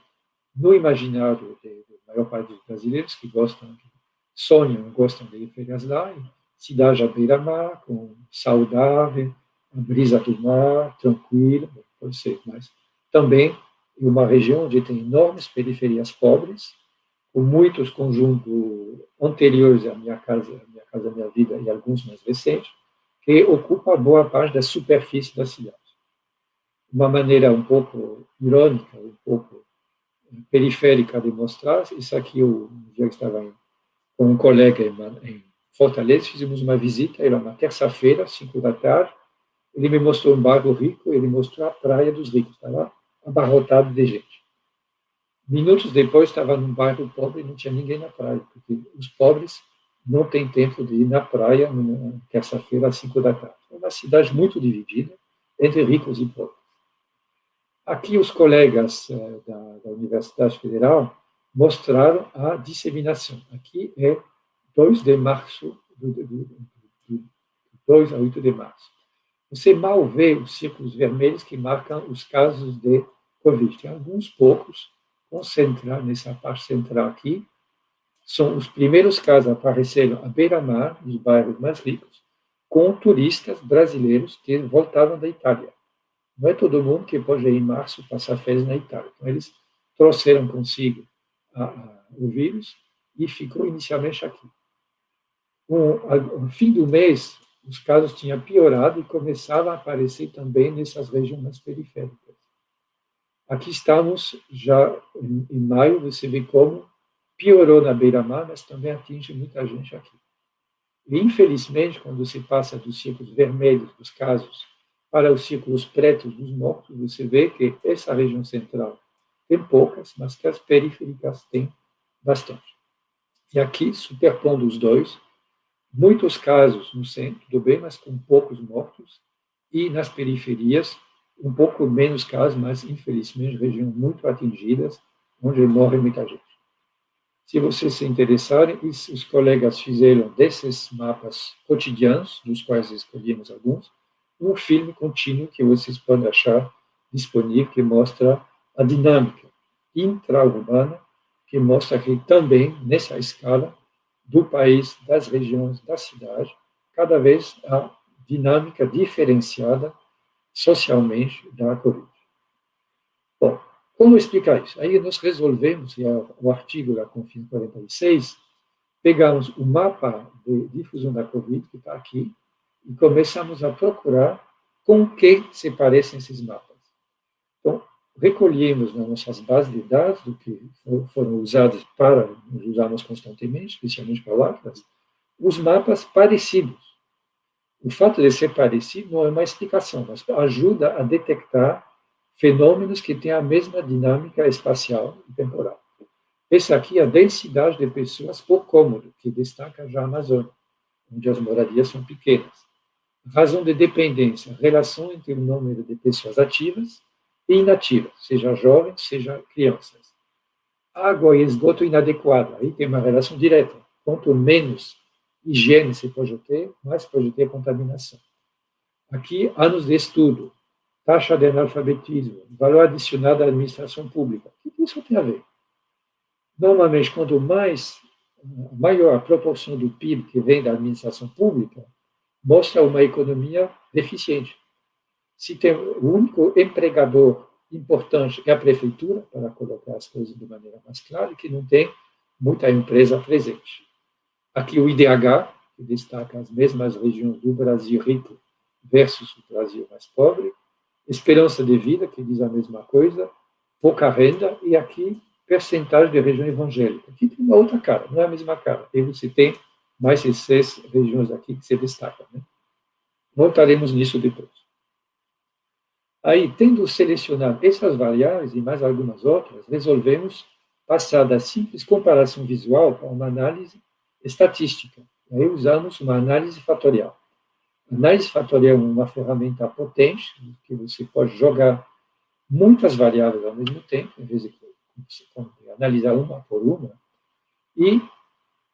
no imaginário da maior parte dos brasileiros que sonham, gostam de férias lá, cidade à beira-mar, saudável, a brisa do mar, tranquila, pode ser, mas também em uma região onde tem enormes periferias pobres, com muitos conjuntos anteriores à minha casa, minha vida, e alguns mais recentes, que ocupam boa parte da superfície da cidade. De uma maneira um pouco irônica, um pouco periférica de mostrar, isso aqui, um dia eu estava com um colega em Fortaleza, fizemos uma visita, era uma terça-feira, 5 da tarde, ele me mostrou um bairro rico, ele mostrou a praia dos ricos, estava abarrotado de gente. Minutos depois, estava num bairro pobre e não tinha ninguém na praia, porque os pobres não têm tempo de ir na praia na terça-feira, às 5 da tarde. É uma cidade muito dividida entre ricos e pobres. Aqui, os colegas da Universidade Federal mostraram a disseminação. Aqui é 2 de março, 2 a 8 de março. Você mal vê os círculos vermelhos que marcam os casos de Covid. Tem alguns poucos, concentrar nessa parte central aqui, são os primeiros casos a aparecerem à beira-mar, nos bairros mais ricos, com turistas brasileiros que voltavam da Itália. Não é todo mundo que pode ir em março passar férias na Itália. Então, eles trouxeram consigo o vírus e ficou inicialmente aqui. No fim do mês, os casos tinham piorado e começavam a aparecer também nessas regiões mais periféricas. Aqui estamos já em maio, você vê como piorou na beira-mar, mas também atinge muita gente aqui. E, infelizmente, quando se passa dos círculos vermelhos dos casos para os círculos pretos dos mortos, você vê que essa região central tem poucas, mas que as periféricas têm bastante. E aqui, superpondo os dois, muitos casos no centro, tudo bem, mas com poucos mortos, e nas periferias, um pouco menos casos, mas, infelizmente, regiões muito atingidas, onde morre muita gente. Se vocês se interessarem, os colegas fizeram desses mapas cotidianos, dos quais escolhemos alguns, um filme contínuo que vocês podem achar disponível, que mostra a dinâmica intra-urbana, que mostra que também, nessa escala, do país, das regiões, da cidade, cada vez a dinâmica diferenciada socialmente da Covid. Bom, Como explicar isso? Aí nós resolvemos, e é o artigo da Confins 46, pegamos o mapa de difusão da Covid, que está aqui, e começamos a procurar com o que se parecem esses mapas. Então, recolhemos nas nossas bases de dados, do que foram usados para nos usarmos constantemente, especialmente para o Atlas, os mapas parecidos. O fato de ser parecido não é uma explicação, mas ajuda a detectar fenômenos que têm a mesma dinâmica espacial e temporal. Essa aqui é a densidade de pessoas por cômodo, que destaca já a Amazônia, onde as moradias são pequenas. Razão de dependência, relação entre o número de pessoas ativas e inativas, seja jovens, seja crianças. Água e esgoto inadequado, aí tem uma relação direta. Quanto menos higiene se pode ter, mais pode ter contaminação. Aqui, anos de estudo, taxa de analfabetismo, valor adicionado à administração pública. O que isso tem a ver? Normalmente, quanto maior a proporção do PIB que vem da administração pública, mostra uma economia deficiente. Se tem o único empregador importante é a prefeitura, para colocar as coisas de maneira mais clara, que não tem muita empresa presente. Aqui o IDH, que destaca as mesmas regiões do Brasil rico versus o Brasil mais pobre, esperança de vida, que diz a mesma coisa, pouca renda, e aqui percentagem de região evangélica. Aqui tem uma outra cara, não é a mesma cara. E você tem mais de 6 regiões aqui que se destacam. Né? Voltaremos nisso depois. Aí, tendo selecionado essas variáveis e mais algumas outras, resolvemos passar da simples comparação visual para uma análise estatística. Aí usamos uma análise fatorial. A análise fatorial é uma ferramenta potente, que você pode jogar muitas variáveis ao mesmo tempo, em vez de você analisar uma por uma, e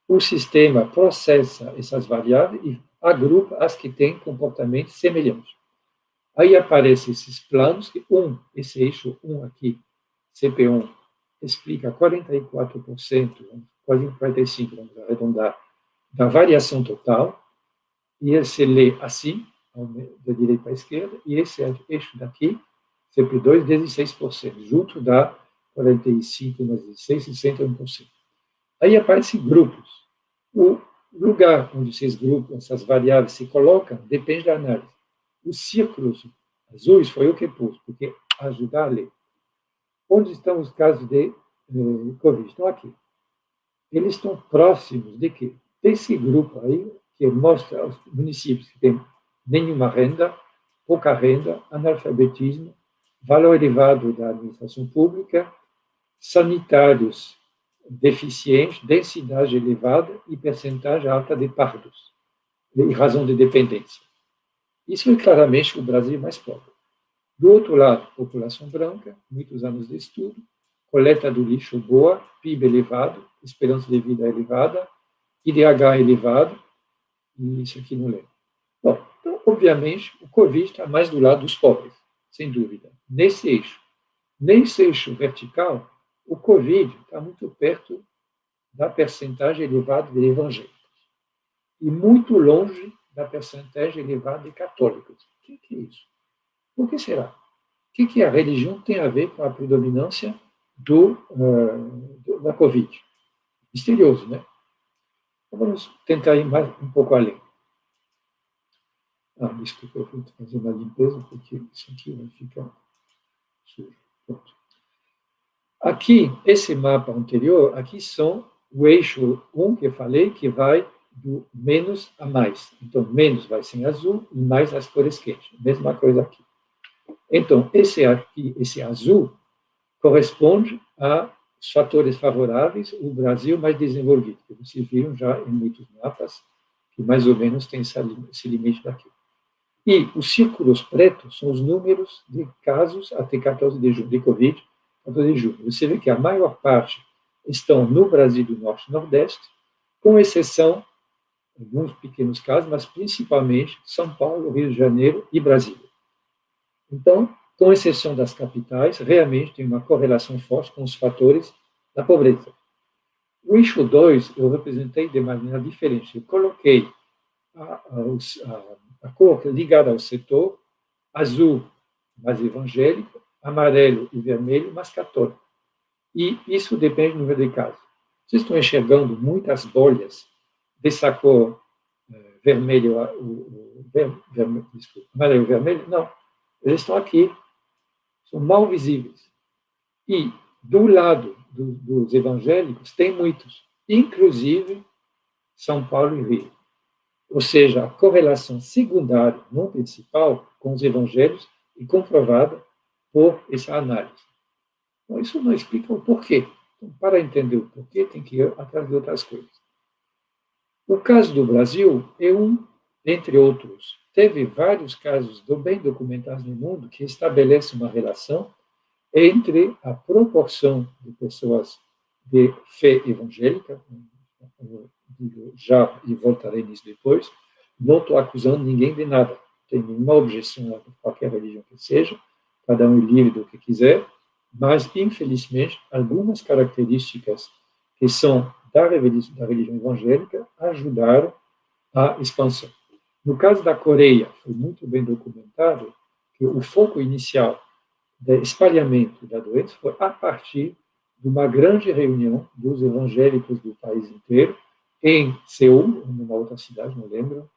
o sistema processa essas variáveis e agrupa as que têm comportamentos semelhantes. Aí aparecem esses planos, que esse eixo 1 aqui, CP1, explica 44%, quase 45%, vamos arredondar, da variação total, e ele se lê assim, da direita para a esquerda, e esse eixo daqui, CP2, 16%, junto dá 45% mais 16%, 61%. Aí aparecem grupos. O lugar onde esses grupos, essas variáveis se colocam, depende da análise. Os círculos azuis foi o que pus, porque ajudar a ler. Onde estão os casos de Covid? Estão aqui. Eles estão próximos de quê? Desse grupo aí, que mostra os municípios que têm nenhuma renda, pouca renda, analfabetismo, valor elevado da administração pública, sanitários deficientes, densidade elevada e percentagem alta de pardos, em razão de dependência. Isso é claramente o Brasil mais pobre. Do outro lado, população branca, muitos anos de estudo, coleta do lixo boa, PIB elevado, esperança de vida elevada, IDH elevado, e isso aqui não lembro. Bom, então, obviamente, o Covid está mais do lado dos pobres, sem dúvida. Nesse eixo vertical, o Covid está muito perto da percentagem elevada de evangélicos e muito longe da percentagem elevada de católicos. O que é isso? Por que será? O que a religião tem a ver com a predominância da Covid? Misterioso, né? Então, vamos tentar ir mais um pouco além. Desculpa, eu vou fazer uma limpeza, porque isso aqui vai ficar sujo. Pronto. Aqui, esse mapa anterior, aqui são o eixo 1 que eu falei, que vai do menos a mais. Então, menos vai ser em azul e mais as cores quentes. Mesma coisa aqui. Então, esse azul corresponde a fatores favoráveis, o Brasil mais desenvolvido, que vocês viram já em muitos mapas, que mais ou menos tem esse limite daqui. E os círculos pretos são os números de casos até 14 de junho, de Covid, 14 de junho. Você vê que a maior parte estão no Brasil do Norte e Nordeste, com exceção de alguns pequenos casos, mas principalmente São Paulo, Rio de Janeiro e Brasília. Então, com exceção das capitais, realmente tem uma correlação forte com os fatores da pobreza. O eixo 2 eu representei de maneira diferente. Eu coloquei a cor ligada ao setor azul mais evangélico, amarelo e vermelho, mas católico. E isso depende do número de casos. Vocês estão enxergando muitas bolhas dessa cor vermelho, desculpa, amarelo e vermelho? Não. Eles estão aqui, são mal visíveis. E do lado dos evangélicos tem muitos, inclusive São Paulo e Rio. Ou seja, a correlação secundária, não principal, com os evangelhos é comprovada por essa análise. Então, isso não explica o porquê. Então, para entender o porquê, tem que ir atrás de outras coisas. O caso do Brasil é entre outros. Teve vários casos bem documentados no mundo que estabelecem uma relação entre a proporção de pessoas de fé evangélica, já e voltarei nisso depois, não estou acusando ninguém de nada, não tenho nenhuma objeção a qualquer religião que seja, cada um é livre do que quiser, mas, infelizmente, algumas características que são da religião evangélica ajudaram a expansão. No caso da Coreia, foi muito bem documentado que o foco inicial do espalhamento da doença foi a partir de uma grande reunião dos evangélicos do país inteiro, em Seul, numa outra cidade, não lembro,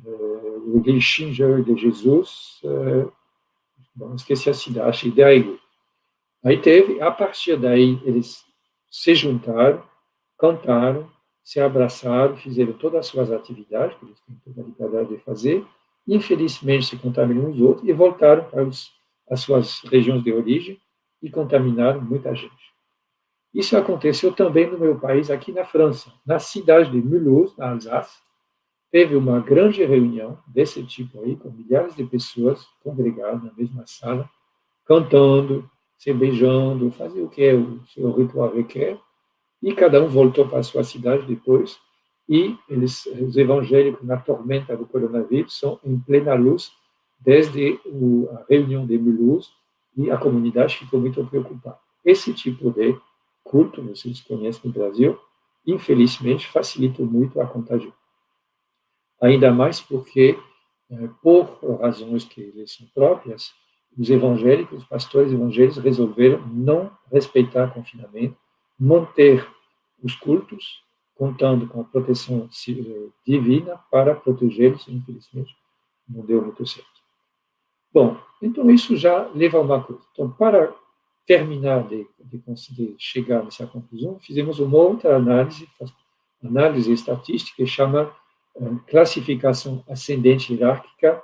o Gilchinger de Jesus, esqueci a cidade, acho que Daegu. Aí a partir daí, eles se juntaram, cantaram, se abraçaram, fizeram todas as suas atividades, que eles têm toda a liberdade de fazer, infelizmente se contaminaram uns outros e voltaram para as suas regiões de origem e contaminaram muita gente. Isso aconteceu também no meu país, aqui na França, na cidade de Mulhouse, na Alsácia, teve uma grande reunião desse tipo aí, com milhares de pessoas congregadas na mesma sala, cantando, se beijando, fazer o que o seu ritual requer, e cada um voltou para a sua cidade depois, e os evangélicos, na tormenta do coronavírus, são em plena luz, desde a reunião de Mulhouse, e a comunidade ficou muito preocupada. Esse tipo de culto, vocês conhecem no Brasil, infelizmente, facilita muito a contagião. Ainda mais porque, por razões que lhes são próprias, os evangélicos, os pastores evangélicos, resolveram não respeitar o confinamento, manter os cultos, contando com a proteção divina para protegê-los, infelizmente, não deu muito certo. Bom, então isso já leva a uma coisa. Então, para terminar de chegar nessa conclusão, fizemos uma outra análise estatística que chama classificação ascendente hierárquica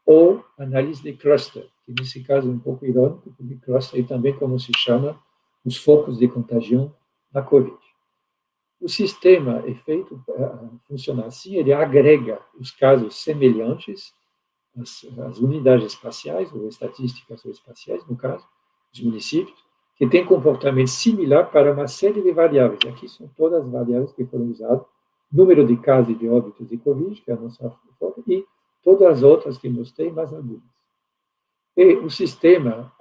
ou análise de cluster, que nesse caso é um pouco irônico, porque cluster é também como se chama os focos de contagião da Covid. O sistema é feito para funcionar assim, ele agrega os casos semelhantes, as unidades espaciais, ou estatísticas ou espaciais, no caso, os municípios, que têm comportamento similar para uma série de variáveis. E aqui são todas as variáveis que foram usadas, número de casos e de óbitos de Covid, que é a nossa foco, e todas as outras que mostrei, mais algumas. E o sistema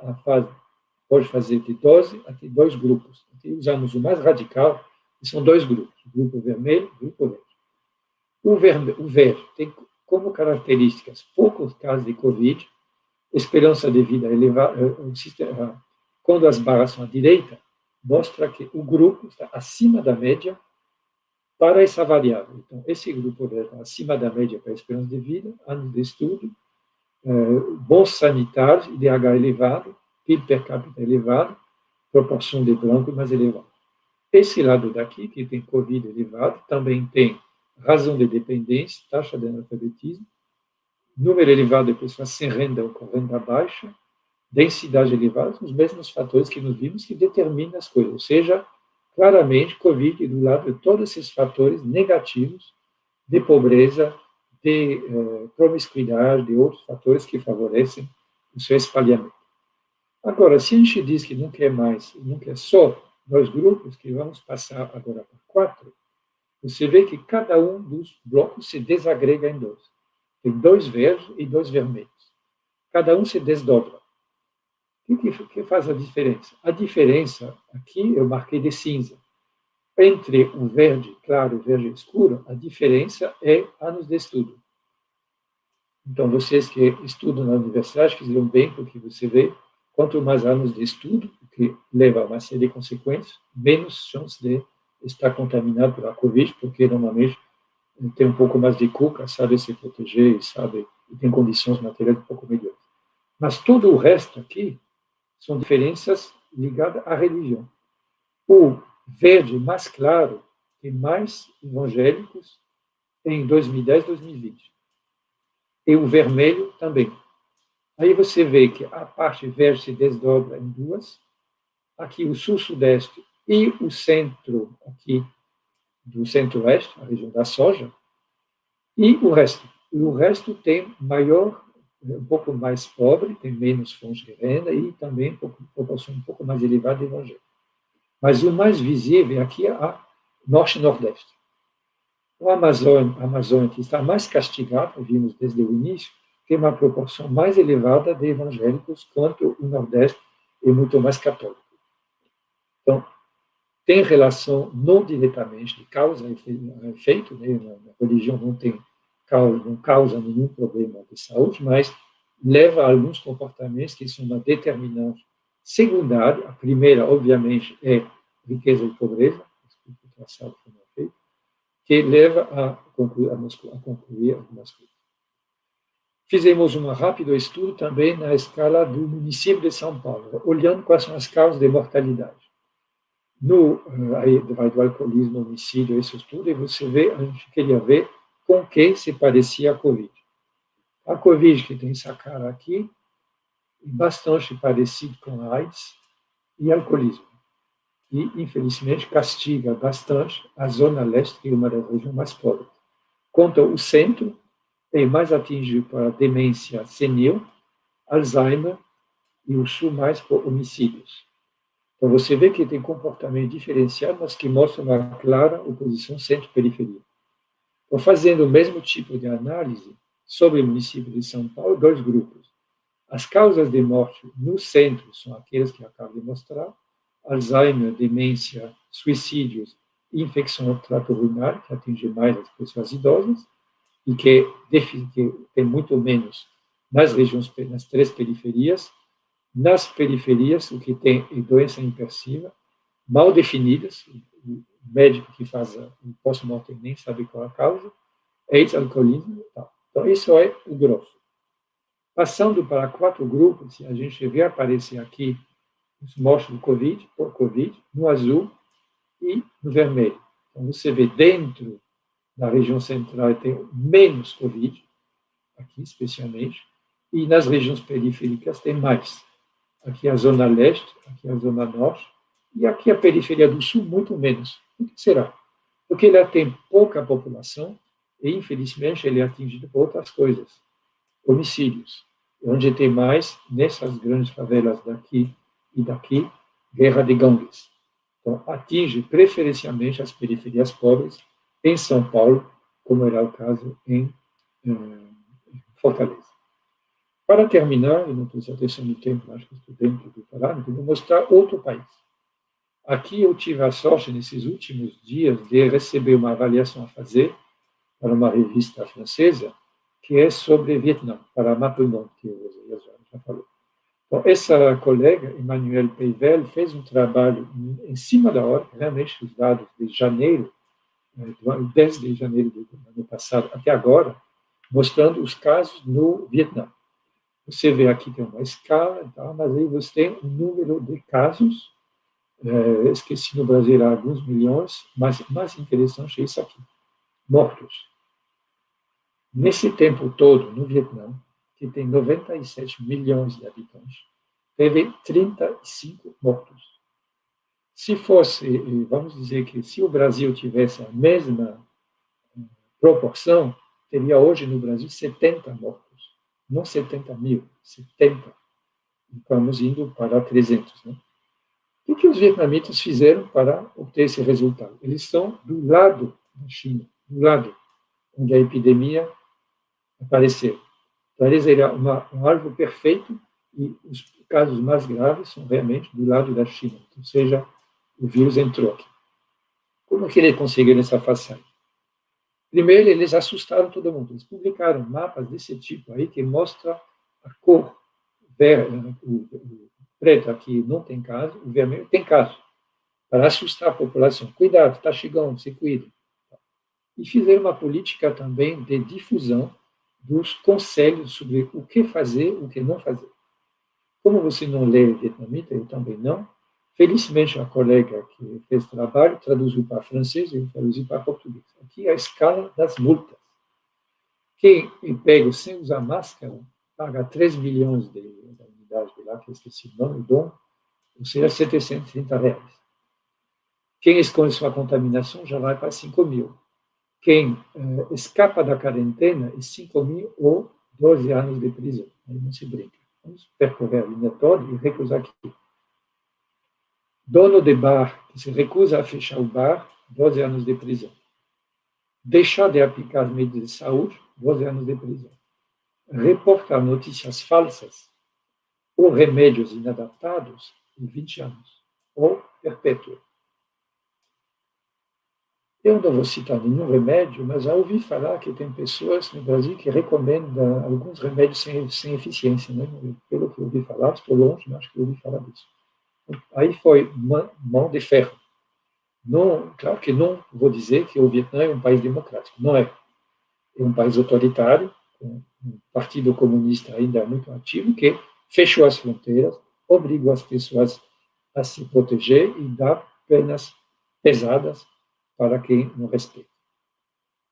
pode fazer de 12 até 2 grupos. Aqui usamos o mais radical, que são 2 grupos, o grupo vermelho e o grupo verde. O verde tem como características poucos casos de Covid, esperança de vida elevada, quando as barras são à direita, mostra que o grupo está acima da média para essa variável. Então, esse grupo está acima da média para a esperança de vida, anos de estudo, bons sanitários, IDH elevado, PIB per capita elevado, proporção de branco mais elevada. Esse lado daqui, que tem Covid elevado, também tem razão de dependência, taxa de analfabetismo, número elevado de pessoas sem renda ou com renda baixa, densidade elevada, são os mesmos fatores que nós vimos que determinam as coisas. Ou seja, claramente, Covid do lado de todos esses fatores negativos de pobreza, de promiscuidade, de outros fatores que favorecem o seu espalhamento. Agora, se a gente diz que não quer mais, não quer só 2 grupos, que vamos passar agora para 4, você vê que cada um dos blocos se desagrega em 2. Tem 2 verdes e 2 vermelhos. Cada um se desdobra. O que faz a diferença? A diferença, aqui eu marquei de cinza. Entre o verde claro e o verde escuro, a diferença é anos de estudo. Então, vocês que estudam na universidade fizeram bem, porque você vê quanto mais anos de estudo, o que leva a uma série de consequências, menos chance de estar contaminado pela Covid, porque normalmente tem um pouco mais de cuca, sabe se proteger, e tem condições materiais um pouco melhores. Mas todo o resto aqui são diferenças ligadas à religião. O verde mais claro tem mais evangélicos em 2010, 2020. E o vermelho também. Aí você vê que a parte verde se desdobra em duas. Aqui o sul-sudeste e o centro aqui do centro-oeste, a região da soja, e o resto. O resto tem maior, um pouco mais pobre, tem menos fontes de renda e também proporção um pouco mais elevada de evangélico. Mas o mais visível aqui é a norte e nordeste. O Amazônia, que está mais castigado, vimos desde o início, tem uma proporção mais elevada de evangélicos, quanto o Nordeste é muito mais católico. Então, tem relação não diretamente de causa e efeito, né? A religião não causa nenhum problema de saúde, mas leva a alguns comportamentos que são uma determinante secundária. A primeira, obviamente, é riqueza e pobreza, que leva a concluir algumas coisas. Fizemos um rápido estudo também na escala do município de São Paulo, olhando quais são as causas de mortalidade. Aí vai do alcoolismo, homicídio, esse estudo, e você vê, a gente queria ver com que se parecia a Covid. A Covid, que tem essa cara aqui, é bastante parecido com a AIDS e alcoolismo. E, infelizmente, castiga bastante a Zona Leste, que é uma das regiões mais pobres. Quanto ao centro, é mais atingido por demência senil, Alzheimer, e o sul mais por homicídios. Então, você vê que tem comportamento diferenciado, mas que mostra uma clara oposição centro-periferia. Então, fazendo o mesmo tipo de análise sobre o município de São Paulo, dois grupos. As causas de morte no centro são aquelas que eu acabo de mostrar, Alzheimer, demência, suicídios e infecção do trato urinário, que atinge mais as pessoas idosas, e que tem muito menos nas regiões, nas três periferias. Nas periferias, o que tem é doença hipertensiva, mal definidas, o médico que faz o pós-mortem nem sabe qual a causa, AIDS, alcoolismo e tal. Então, isso é o grosso. Passando para 4 grupos, a gente vê aparecer aqui os mortos do Covid, por Covid, no azul e no vermelho. Então, você vê dentro da região central tem menos Covid, aqui especialmente, e nas regiões periféricas tem mais. Aqui a zona leste, aqui a zona norte, e aqui a periferia do sul, muito menos. Por que será? Porque ela tem pouca população e, infelizmente, ele é atingido por outras coisas. Homicídios, onde tem mais, nessas grandes favelas daqui e daqui, guerra de gangues. Então, atinge preferencialmente as periferias pobres em São Paulo, como era o caso em Fortaleza. Para terminar, eu não preciso atenção no tempo, acho que estou dentro do parâmetro, vou mostrar outro país. Aqui eu tive a sorte, nesses últimos dias, de receber uma avaliação a fazer para uma revista francesa, que é sobre Vietnã, para Mapimon, que eu já falei. Então, essa colega, Emmanuelle Peyvel, fez um trabalho em cima da hora, realmente os dados de janeiro, 10 de janeiro do ano passado até agora, mostrando os casos no Vietnã. Você vê aqui tem uma escala, tá? Mas aí você tem um número de casos, esqueci no Brasil há alguns milhões, mas mais interessante é isso aqui, mortos. Nesse tempo todo, no Vietnã, que tem 97 milhões de habitantes, teve 35 mortos. Se fosse, vamos dizer que se o Brasil tivesse a mesma proporção, teria hoje no Brasil 70 mortos. Não 70 mil, 70. Estamos indo para 300. Né? O que os vietnamitas fizeram para obter esse resultado? Eles estão do lado da China, do lado onde a epidemia apareceu. Então, eles eram um alvo perfeito e os casos mais graves são realmente do lado da China. Ou seja, o vírus entrou aqui. Como que eles conseguiram essa façanha? Primeiro, eles assustaram todo mundo. Eles publicaram mapas desse tipo aí que mostra a cor, preto aqui não tem caso, o vermelho tem caso, para assustar a população. Cuidado, está chegando, se cuida. E fizeram uma política também de difusão dos conselhos sobre o que fazer, o que não fazer. Como você não lê vietnamita, eu também não, felizmente a colega que fez trabalho traduziu para francês e eu traduzi para português. Aqui é a escala das multas. Quem é pego sem usar máscara paga 3 milhões de unidades de lá, que eu esqueci o nome, ou seja, R$730. Quem esconde sua contaminação já vai para 5 mil. Quem escapa da quarentena é 5 mil ou 12 anos de prisão. Aí não se brinca. Vamos percorrer a linha toda e recusar aqui. Dono de bar que se recusa a fechar o bar, 12 anos de prisão. Deixar de aplicar medidas de saúde, 12 anos de prisão. Reportar notícias falsas ou remédios inadaptados, 20 anos. Ou perpétuo. Eu não vou citar nenhum remédio, mas já ouvi falar que tem pessoas no Brasil que recomendam alguns remédios sem eficiência. Né? Pelo que eu ouvi falar, estou longe, mas acho que eu ouvi falar disso. Aí foi mão de ferro. Não, claro que não vou dizer que o Vietnã é um país democrático. Não é. É um país autoritário, com um partido comunista ainda muito ativo, que fechou as fronteiras, obrigou as pessoas a se proteger e dá penas pesadas para quem não respeita.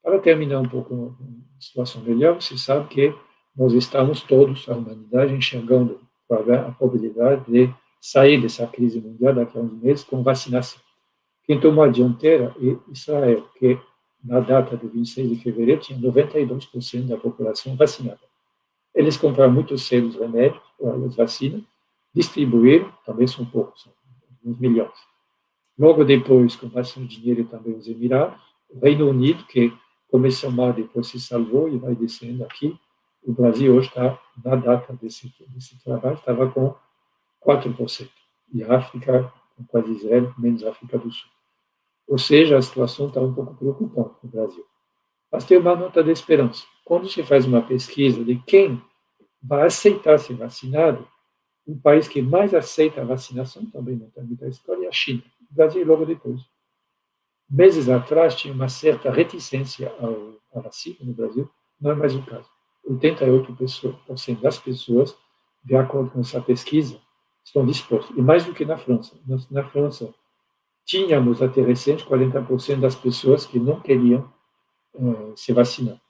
Para terminar um pouco a situação melhor, você sabe que nós estamos todos, a humanidade, enxergando a probabilidade de sair dessa crise mundial daqui a uns meses com vacinação. Quem tomou a dianteira é Israel, que na data de 26 de fevereiro tinha 92% da população vacinada. Eles compraram muito cedo os remédios, as vacinas, distribuíram, também são poucos, são uns milhões. Logo depois, com bastante dinheiro, também os Emirados, o Reino Unido, que começou mal, depois se salvou e vai descendo aqui. O Brasil hoje está, na data desse trabalho, estava com 4%. E a África, com quase zero, menos a África do Sul. Ou seja, a situação está um pouco preocupante no Brasil. Mas tem uma nota de esperança. Quando se faz uma pesquisa de quem vai aceitar ser vacinado, o país que mais aceita a vacinação, também não tem muita história, é a China. O Brasil logo depois. Meses atrás tinha uma certa reticência à vacina no Brasil, não é mais o caso. 88% das pessoas, de acordo com essa pesquisa, estão dispostas. E mais do que na França. Na França, tínhamos até recente 40% das pessoas que não queriam se vacinar.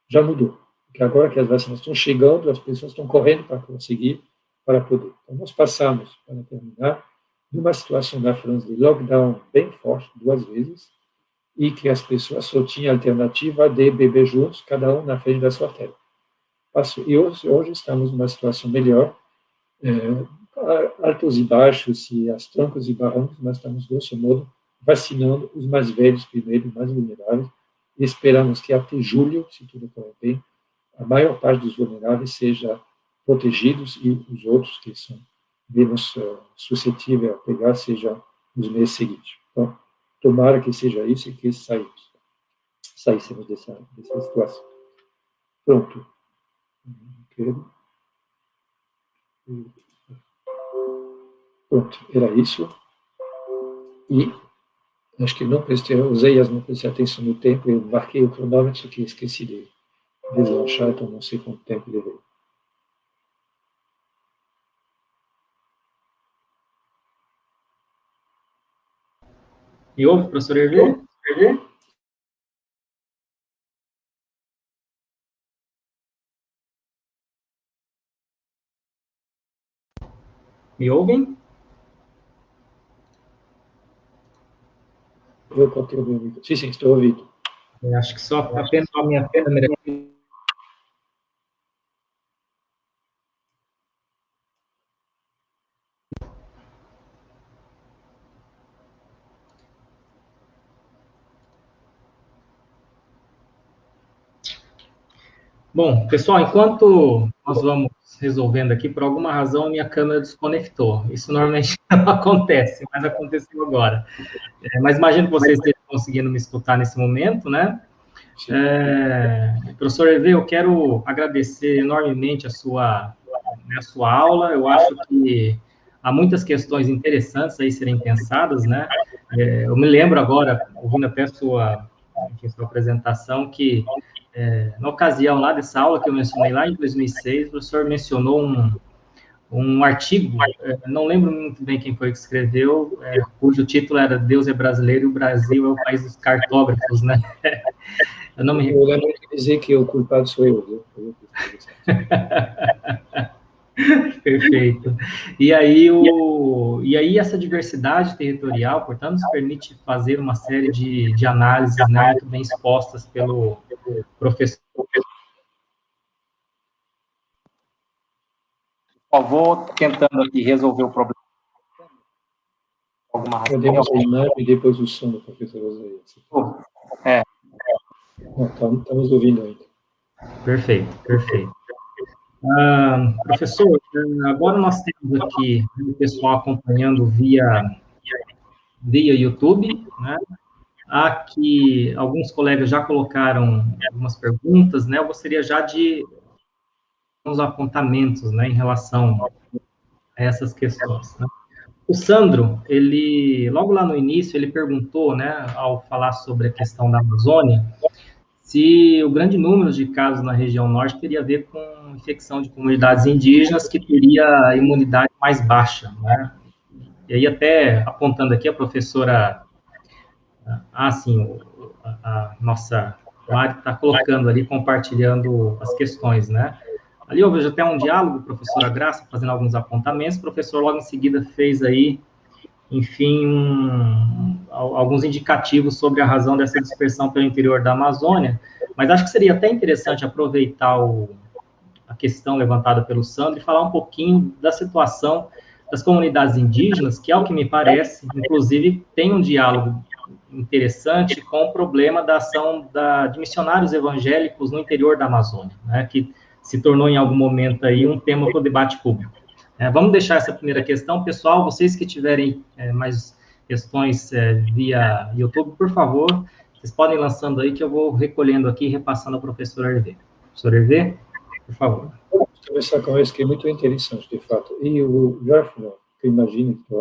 Já mudou. Porque agora que as vacinas estão chegando, as pessoas estão correndo para conseguir, para poder. Então, nós passamos, para terminar, de uma situação da França de lockdown bem forte, 2 vezes, e que as pessoas só tinham a alternativa de beber juntos, cada um na frente da sua tela. E hoje estamos numa situação melhor, altos e baixos, e as troncos e barrancos, mas estamos, grosso modo, vacinando os mais velhos primeiro, mais vulneráveis, e esperamos que até julho, se tudo correr bem, a maior parte dos vulneráveis seja protegidos e os outros que são menos suscetíveis a pegar seja nos meses seguintes. Então, tomara que seja isso e que saíssemos dessa situação. Pronto. Pronto, era isso. E acho que não usei não prestei atenção no tempo, eu marquei o cronômetro, só que esqueci de deslanchar, então não sei quanto tempo levei. Me ouve, professor Hervé? Me ouvem? Eu contribuí. Sim, estou ouvindo. Acho que só apenas a minha câmera. Bom, pessoal, enquanto nós vamos resolvendo aqui, por alguma razão a minha câmera desconectou. Isso normalmente não acontece, mas aconteceu agora. Mas imagino que vocês estejam conseguindo me escutar nesse momento, né? Professor Hervé, eu quero agradecer enormemente a sua aula. Eu acho que há muitas questões interessantes aí serem pensadas, né? Eu me lembro agora, ouvindo até sua apresentação, que na ocasião lá dessa aula que eu mencionei lá em 2006, o professor mencionou um artigo, não lembro muito bem quem foi que escreveu, cujo título era Deus é brasileiro e o Brasil é o país dos cartógrafos, né? Eu não me recordo. Eu lembro de dizer que o culpado sou eu, viu? Perfeito. E aí essa diversidade territorial, portanto, nos permite fazer uma série de análises, né, muito bem expostas pelo professor. Por favor, tentando aqui resolver o problema. Alguma razão. Podemos a imagem e depois o som do professor Oséias. Estamos ouvindo ainda. Perfeito, perfeito. Professor, agora nós temos aqui o pessoal acompanhando via YouTube, né? Aqui, alguns colegas já colocaram algumas perguntas, né? Eu gostaria já de uns apontamentos, né, em relação a essas questões, né? O Sandro, ele, logo lá no início, ele perguntou, né, ao falar sobre a questão da Amazônia, se o grande número de casos na região norte teria a ver com infecção de comunidades indígenas que teria a imunidade mais baixa, né? E aí até apontando aqui a professora, sim, a nossa Mari está colocando ali, compartilhando as questões, né? Ali eu vejo até um diálogo, professora Graça, fazendo alguns apontamentos, o professor logo em seguida fez aí, enfim, alguns indicativos sobre a razão dessa dispersão pelo interior da Amazônia, mas acho que seria até interessante aproveitar a questão levantada pelo Sandro e falar um pouquinho da situação das comunidades indígenas, que, ao que me parece, inclusive, tem um diálogo interessante com o problema da ação de missionários evangélicos no interior da Amazônia, né, que se tornou em algum momento aí um tema para o debate público. Vamos deixar essa primeira questão. Pessoal, vocês que tiverem mais questões via YouTube, por favor, vocês podem ir lançando aí que eu vou recolhendo aqui e repassando ao professor Hervé. Professor Hervé, por favor. Vamos começar com isso, que é muito interessante, de fato. E o Jeffrey, que eu imagino que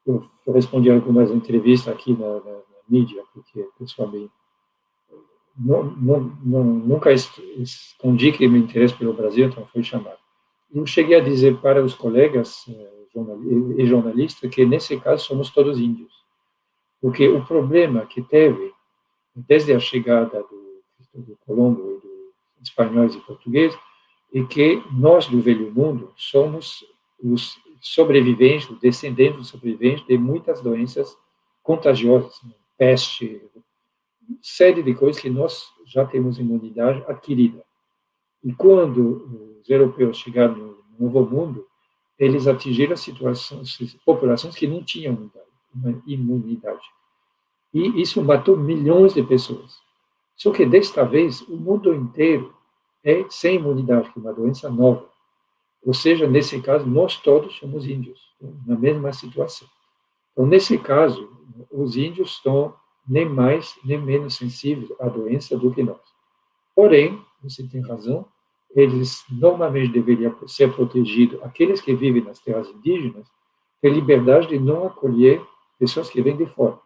eu respondi algumas entrevistas aqui na mídia, porque, pessoalmente, nunca escondi que me interesse pelo Brasil, então fui chamado. Eu cheguei a dizer para os colegas jornalistas que, nesse caso, somos todos índios. Porque o problema que teve, desde a chegada do Colombo e dos espanhóis e portugueses, é que nós, do Velho Mundo, somos os sobreviventes, os descendentes dos sobreviventes de muitas doenças contagiosas, peste, série de coisas que nós já temos imunidade adquirida. E quando os europeus chegaram no Novo Mundo, eles atingiram populações que não tinham imunidade. E isso matou milhões de pessoas. Só que, desta vez, o mundo inteiro é sem imunidade, que é uma doença nova. Ou seja, nesse caso, nós todos somos índios, na mesma situação. Então, nesse caso, os índios estão nem mais, nem menos sensíveis à doença do que nós. Porém, você tem razão, eles normalmente deveriam ser protegidos, aqueles que vivem nas terras indígenas, têm liberdade de não acolher pessoas que vêm de fora.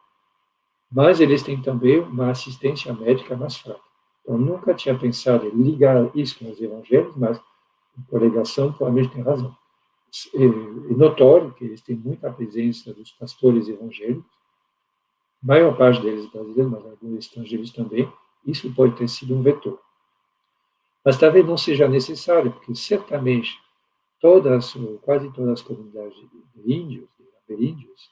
Mas eles têm também uma assistência médica mais fraca. Então, nunca tinha pensado em ligar isso com os evangelhos, mas a pregação provavelmente tem razão. É notório que eles têm muita presença dos pastores evangélicos, a maior parte deles brasileiros, mas alguns estrangeiros também. Isso pode ter sido um vetor. Mas talvez não seja necessário, porque certamente quase todas as comunidades de índios, de ameríndios,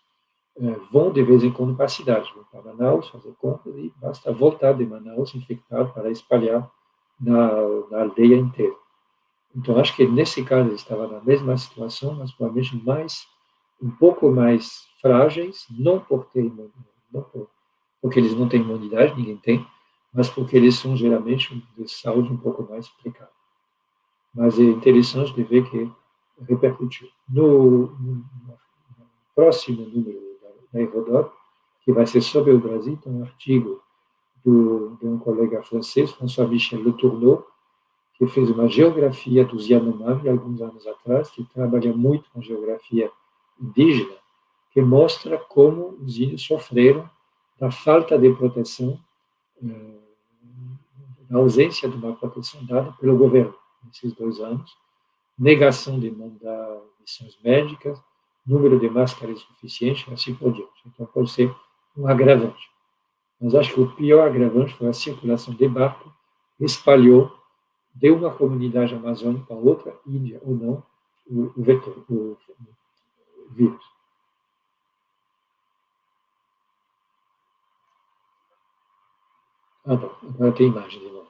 vão de vez em quando para a cidade, vão para Manaus fazer compras e basta voltar de Manaus infectado para espalhar na aldeia inteira. Então, acho que nesse caso eles estavam na mesma situação, mas provavelmente um pouco mais frágeis, não porque eles não têm imunidade, ninguém tem, mas porque eles são geralmente de saúde um pouco mais precária. Mas é interessante de ver que repercutiu. No próximo número da Herodot, que vai ser sobre o Brasil, tem um artigo de um colega francês, François-Michel Le Tourneau, que fez uma geografia dos Yanomami alguns anos atrás, que trabalha muito com geografia indígena, que mostra como os índios sofreram da falta de proteção, da ausência de uma proteção dada pelo governo nesses 2 anos, negação de mandar missões médicas, número de máscaras insuficiente, assim por diante. Então, pode ser um agravante. Mas acho que o pior agravante foi a circulação de barco, espalhou de uma comunidade amazônica para outra, Índia ou não, o vetor, o vírus. Ah, bom, agora tem imagem de novo.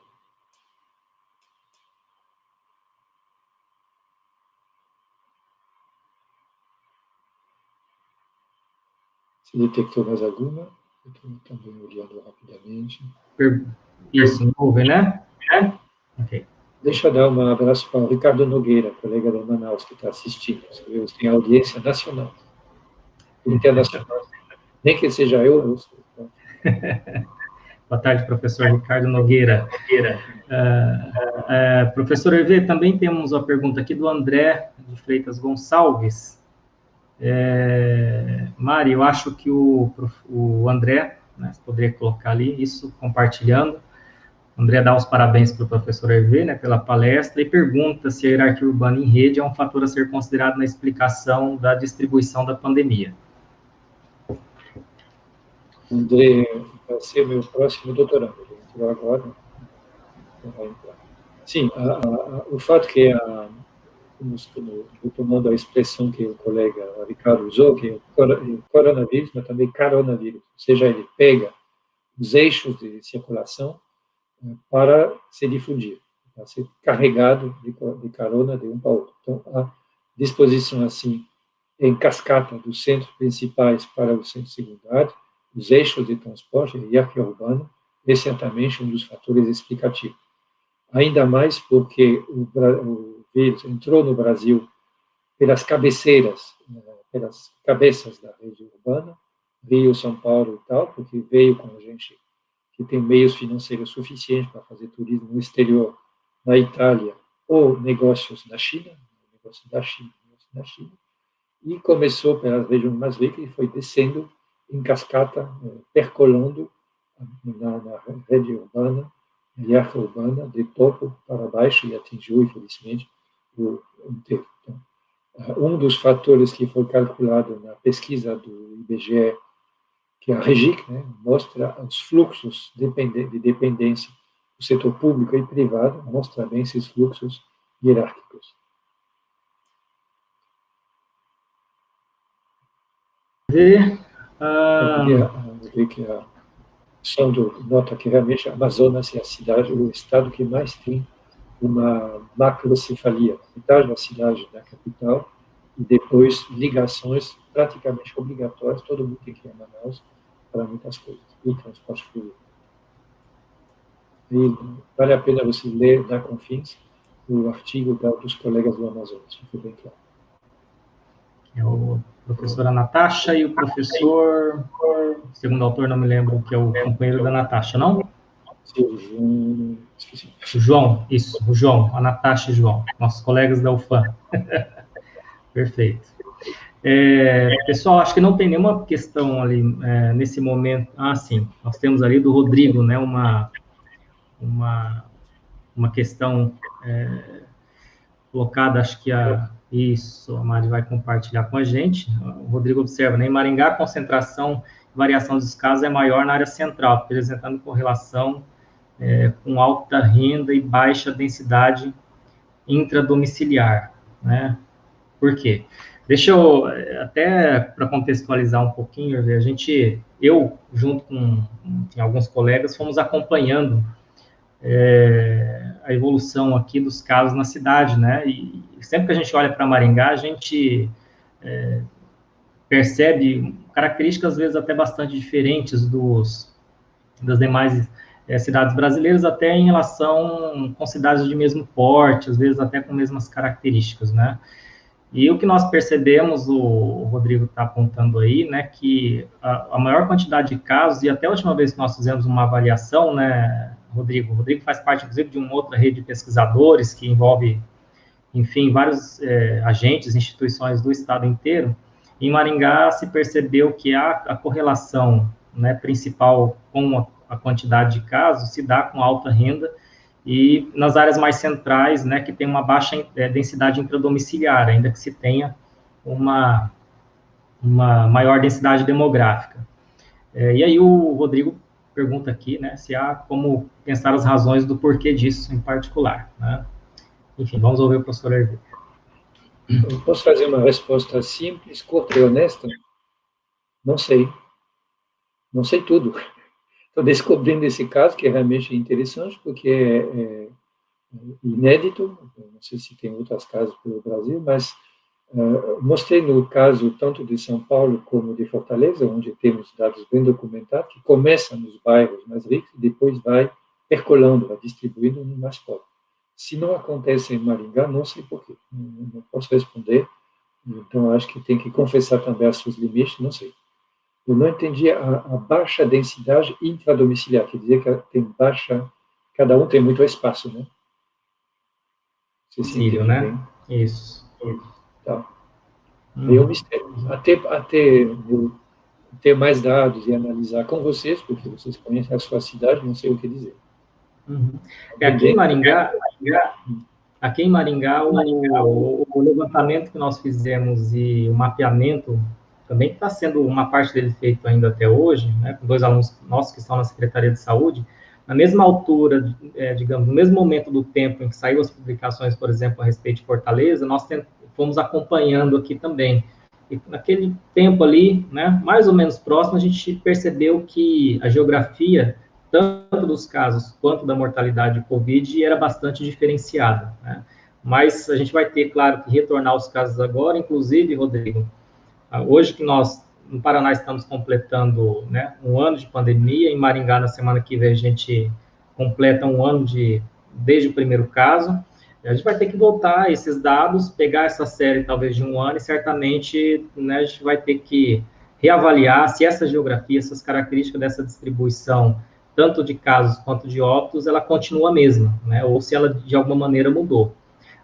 Se detectou mais alguma, eu estou também olhando rapidamente. Isso, novo, né? Ok. Deixa eu dar um abraço para o Ricardo Nogueira, colega de Manaus, que está assistindo. Eles têm audiência nacional, internacional. Nem que seja eu sou. Boa tarde, professor Ricardo Nogueira. Professor Hervé, também temos uma pergunta aqui do André de Freitas Gonçalves. Mari, eu acho que o André, né, você poderia colocar ali, isso, compartilhando. O André dá os parabéns para o professor Hervé, né, pela palestra, e pergunta se a hierarquia urbana em rede é um fator a ser considerado na explicação da distribuição da pandemia. André vai ser meu próximo doutorando. Ele entrou agora. Vai entrar. Sim, o fato que tomando a expressão que o colega Ricardo usou, que é o coronavírus, mas também coronavírus, ou seja, ele pega os eixos de circulação para se difundir, para ser carregado de carona de um para o outro. Então, a disposição assim, em cascata dos centros principais para os centros secundários, os eixos de transporte, a hierarquia urbana, é certamente um dos fatores explicativos. Ainda mais porque o vírus entrou no Brasil pelas cabeceiras, pelas cabeças da rede urbana, Rio, São Paulo e tal, porque veio com gente que tem meios financeiros suficientes para fazer turismo no exterior, na Itália, ou negócios na China, e começou pelas regiões mais ricas e foi descendo em cascata, percolando na rede urbana, hierarquia urbana, de topo para baixo, e atingiu, infelizmente, o inteiro. Então, um dos fatores que foi calculado na pesquisa do IBGE, que é a REGIC, né, mostra os fluxos de dependência do setor público e privado, mostra bem esses fluxos hierárquicos. Nota que realmente a Amazonas é a cidade, o estado que mais tem uma macrocefalia, metade da cidade da capital, e depois ligações praticamente obrigatórias, todo mundo tem que ir a Manaus para muitas coisas, e transporte público. E vale a pena você ler da Confins o artigo dos colegas do Amazonas, ficou bem claro. É o professora Natasha e o professor, segundo autor, não me lembro, que é o companheiro da Natasha, não? Sim, o João, esqueci. O João, isso, o João, a Natasha e o João, nossos colegas da UFAM. Perfeito. Pessoal, acho que não tem nenhuma questão ali nesse momento. Ah, sim, nós temos ali do Rodrigo, né, uma questão colocada, acho que isso, a Mari vai compartilhar com a gente. O Rodrigo observa, né, em Maringá, a concentração e variação dos casos é maior na área central, apresentando correlação com alta renda e baixa densidade intradomiciliar, né? Por quê? Deixa eu, até para contextualizar um pouquinho, eu, junto com alguns colegas, fomos acompanhando a evolução aqui dos casos na cidade, né? E sempre que a gente olha para Maringá, a gente percebe características, às vezes, até bastante diferentes das demais cidades brasileiras, até em relação com cidades de mesmo porte, às vezes até com mesmas características, né? E o que nós percebemos, o Rodrigo está apontando aí, né, que a maior quantidade de casos, e até a última vez que nós fizemos uma avaliação, né, Rodrigo faz parte, inclusive, de uma outra rede de pesquisadores que envolve, enfim, vários agentes, instituições do estado inteiro, Em Maringá se percebeu que a correlação, né, principal com a quantidade de casos se dá com alta renda e nas áreas mais centrais, né, que tem uma baixa densidade intradomiciliar, ainda que se tenha uma maior densidade demográfica. E aí o Rodrigo pergunta aqui, né, se há como pensar as razões do porquê disso em particular, né? Enfim, vamos ouvir o professor Hervé. Eu posso fazer uma resposta simples, curta e honesta? Não sei. Não sei tudo. Estou descobrindo esse caso, que é realmente interessante, porque é inédito. Não sei se tem outros casos pelo Brasil, mas mostrei no caso tanto de São Paulo como de Fortaleza, onde temos dados bem documentados, que começa nos bairros mais ricos e depois vai percolando, vai distribuindo no mais pobre. Se não acontece em Maringá, não sei porquê, não posso responder, então acho que tem que confessar também os seus limites, não sei. Eu não entendi a baixa densidade intradomiciliar, quer dizer que tem baixa, cada um tem muito espaço, né? Filho, né? Bem. Isso. Tá. É um mistério. Até eu ter mais dados e analisar com vocês, porque vocês conhecem a sua cidade, não sei o que dizer. Aqui em Maringá, o levantamento que nós fizemos e o mapeamento também está sendo uma parte dele feito ainda até hoje, né, com 2 alunos nossos que estão na Secretaria de Saúde, na mesma altura, digamos, no mesmo momento do tempo em que saiu as publicações, por exemplo, a respeito de Fortaleza, nós fomos acompanhando aqui também. E naquele tempo ali, né, mais ou menos próximo, a gente percebeu que a geografia, tanto dos casos quanto da mortalidade de Covid, era bastante diferenciada, né? Mas a gente vai ter, claro, que retornar os casos agora, inclusive, Rodrigo, hoje que nós, no Paraná, estamos completando, né, 1 ano de pandemia, em Maringá, na semana que vem, a gente completa 1 ano desde o primeiro caso, a gente vai ter que voltar a esses dados, pegar essa série talvez de 1 ano e certamente, né, a gente vai ter que reavaliar se essa geografia, essas características dessa distribuição, tanto de casos quanto de óbitos, ela continua a mesma, né, ou se ela de alguma maneira mudou.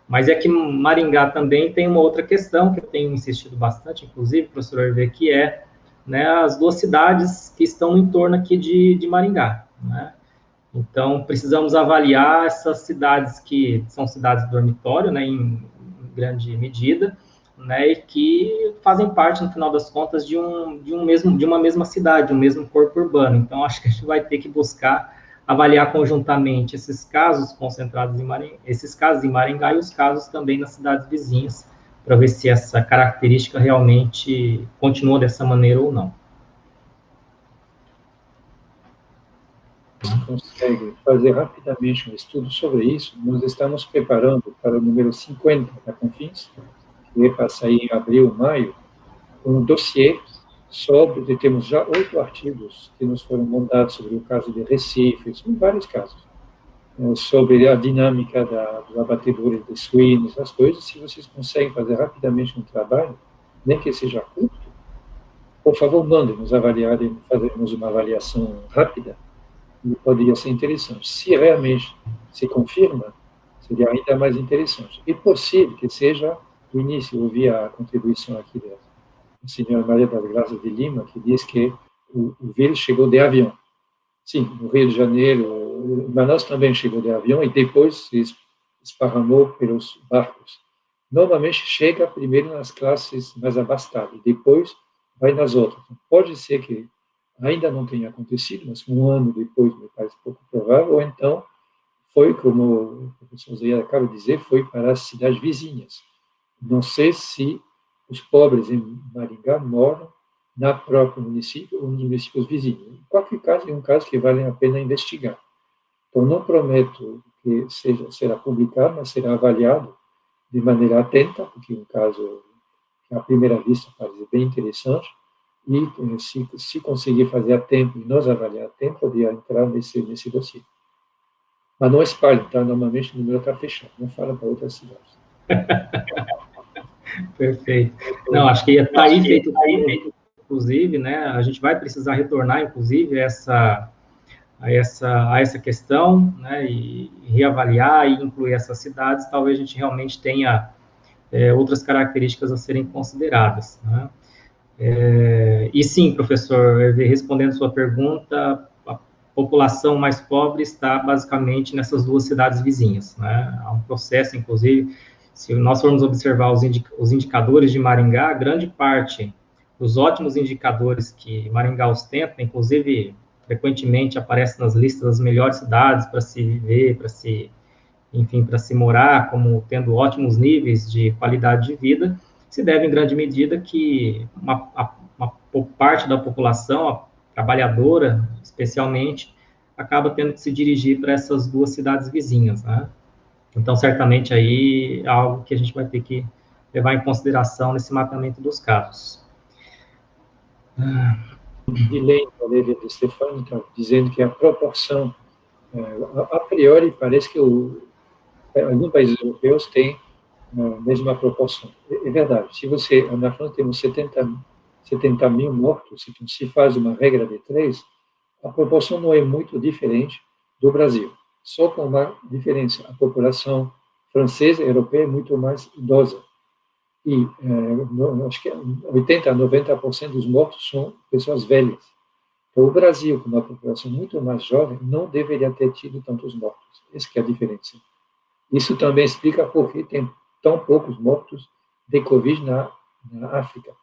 Mas é que Maringá também tem uma outra questão que eu tenho insistido bastante, inclusive, professor Hervé, que é, né, as 2 cidades que estão no entorno aqui de Maringá, né? Então, precisamos avaliar essas cidades que são cidades dormitório, né, em grande medida, né, e que fazem parte, no final das contas, de uma mesma cidade, um mesmo corpo urbano. Então, acho que a gente vai ter que buscar avaliar conjuntamente esses casos concentrados esses casos em Maringá e os casos também nas cidades vizinhas, para ver se essa característica realmente continua dessa maneira ou não. Consegue fazer rapidamente um estudo sobre isso. Nós estamos preparando para o número 50 da Confins, que vai sair em abril, maio, um dossiê sobre, temos já 8 artigos que nos foram mandados sobre o caso de Recife, sobre vários casos, sobre a dinâmica dos abatedores de suínos, as coisas. Se vocês conseguem fazer rapidamente um trabalho, nem que seja curto, por favor, mandem-nos avalharem, fazermos uma avaliação rápida, e poderia ser interessante. Se realmente se confirma, seria ainda mais interessante. É possível que seja o início. Eu ouvi a contribuição aqui da senhora Maria das Graças de Lima, que diz que o vírus chegou de avião. Sim, no Rio de Janeiro, Manaus também chegou de avião e depois se esparramou pelos barcos. Normalmente chega primeiro nas classes mais abastadas, depois vai nas outras. Pode ser que ainda não tenha acontecido, mas 1 ano depois me parece pouco provável, ou então foi, como o professor Zé acaba de dizer, foi para as cidades vizinhas. Não sei se os pobres em Maringá moram na própria município ou nos municípios vizinhos. Em qualquer caso, é um caso que vale a pena investigar. Então, não prometo que será publicado, mas será avaliado de maneira atenta, porque é um caso que, à primeira vista, parece bem interessante, e se conseguir fazer a tempo e nós avaliar a tempo, poderia entrar nesse dossiê. Mas não espalhe, tá? Normalmente o número está fechado, não fala para outras cidades. Perfeito. Não, acho que está aí feito, inclusive, né? A gente vai precisar retornar, inclusive, a essa questão, né? E reavaliar e incluir essas cidades. Talvez a gente realmente tenha outras características a serem consideradas, né? E sim, professor Hervé, respondendo sua pergunta, a população mais pobre está basicamente nessas duas cidades vizinhas, né? Há um processo, inclusive, se nós formos observar os indicadores de Maringá, grande parte dos ótimos indicadores que Maringá ostenta, inclusive, frequentemente aparece nas listas das melhores cidades para se viver, enfim, para se morar, como tendo ótimos níveis de qualidade de vida, se deve, em grande medida, que uma parte da população, a trabalhadora, especialmente, acaba tendo que se dirigir para essas duas cidades vizinhas, né? Então, certamente, aí é algo que a gente vai ter que levar em consideração nesse mapeamento dos casos. De lei, de Stefano, então, dizendo que a proporção, a priori, parece que alguns países europeus têm a mesma proporção. É verdade. Se você, na França temos 70 mil mortos, então se faz uma regra de 3, a proporção não é muito diferente do Brasil. Só com uma diferença. A população francesa e europeia é muito mais idosa. E acho que 80% a 90% dos mortos são pessoas velhas. Então, o Brasil, com uma população muito mais jovem, não deveria ter tido tantos mortos. Essa é a diferença. Isso também explica por que tem tão poucos mortos de Covid na África.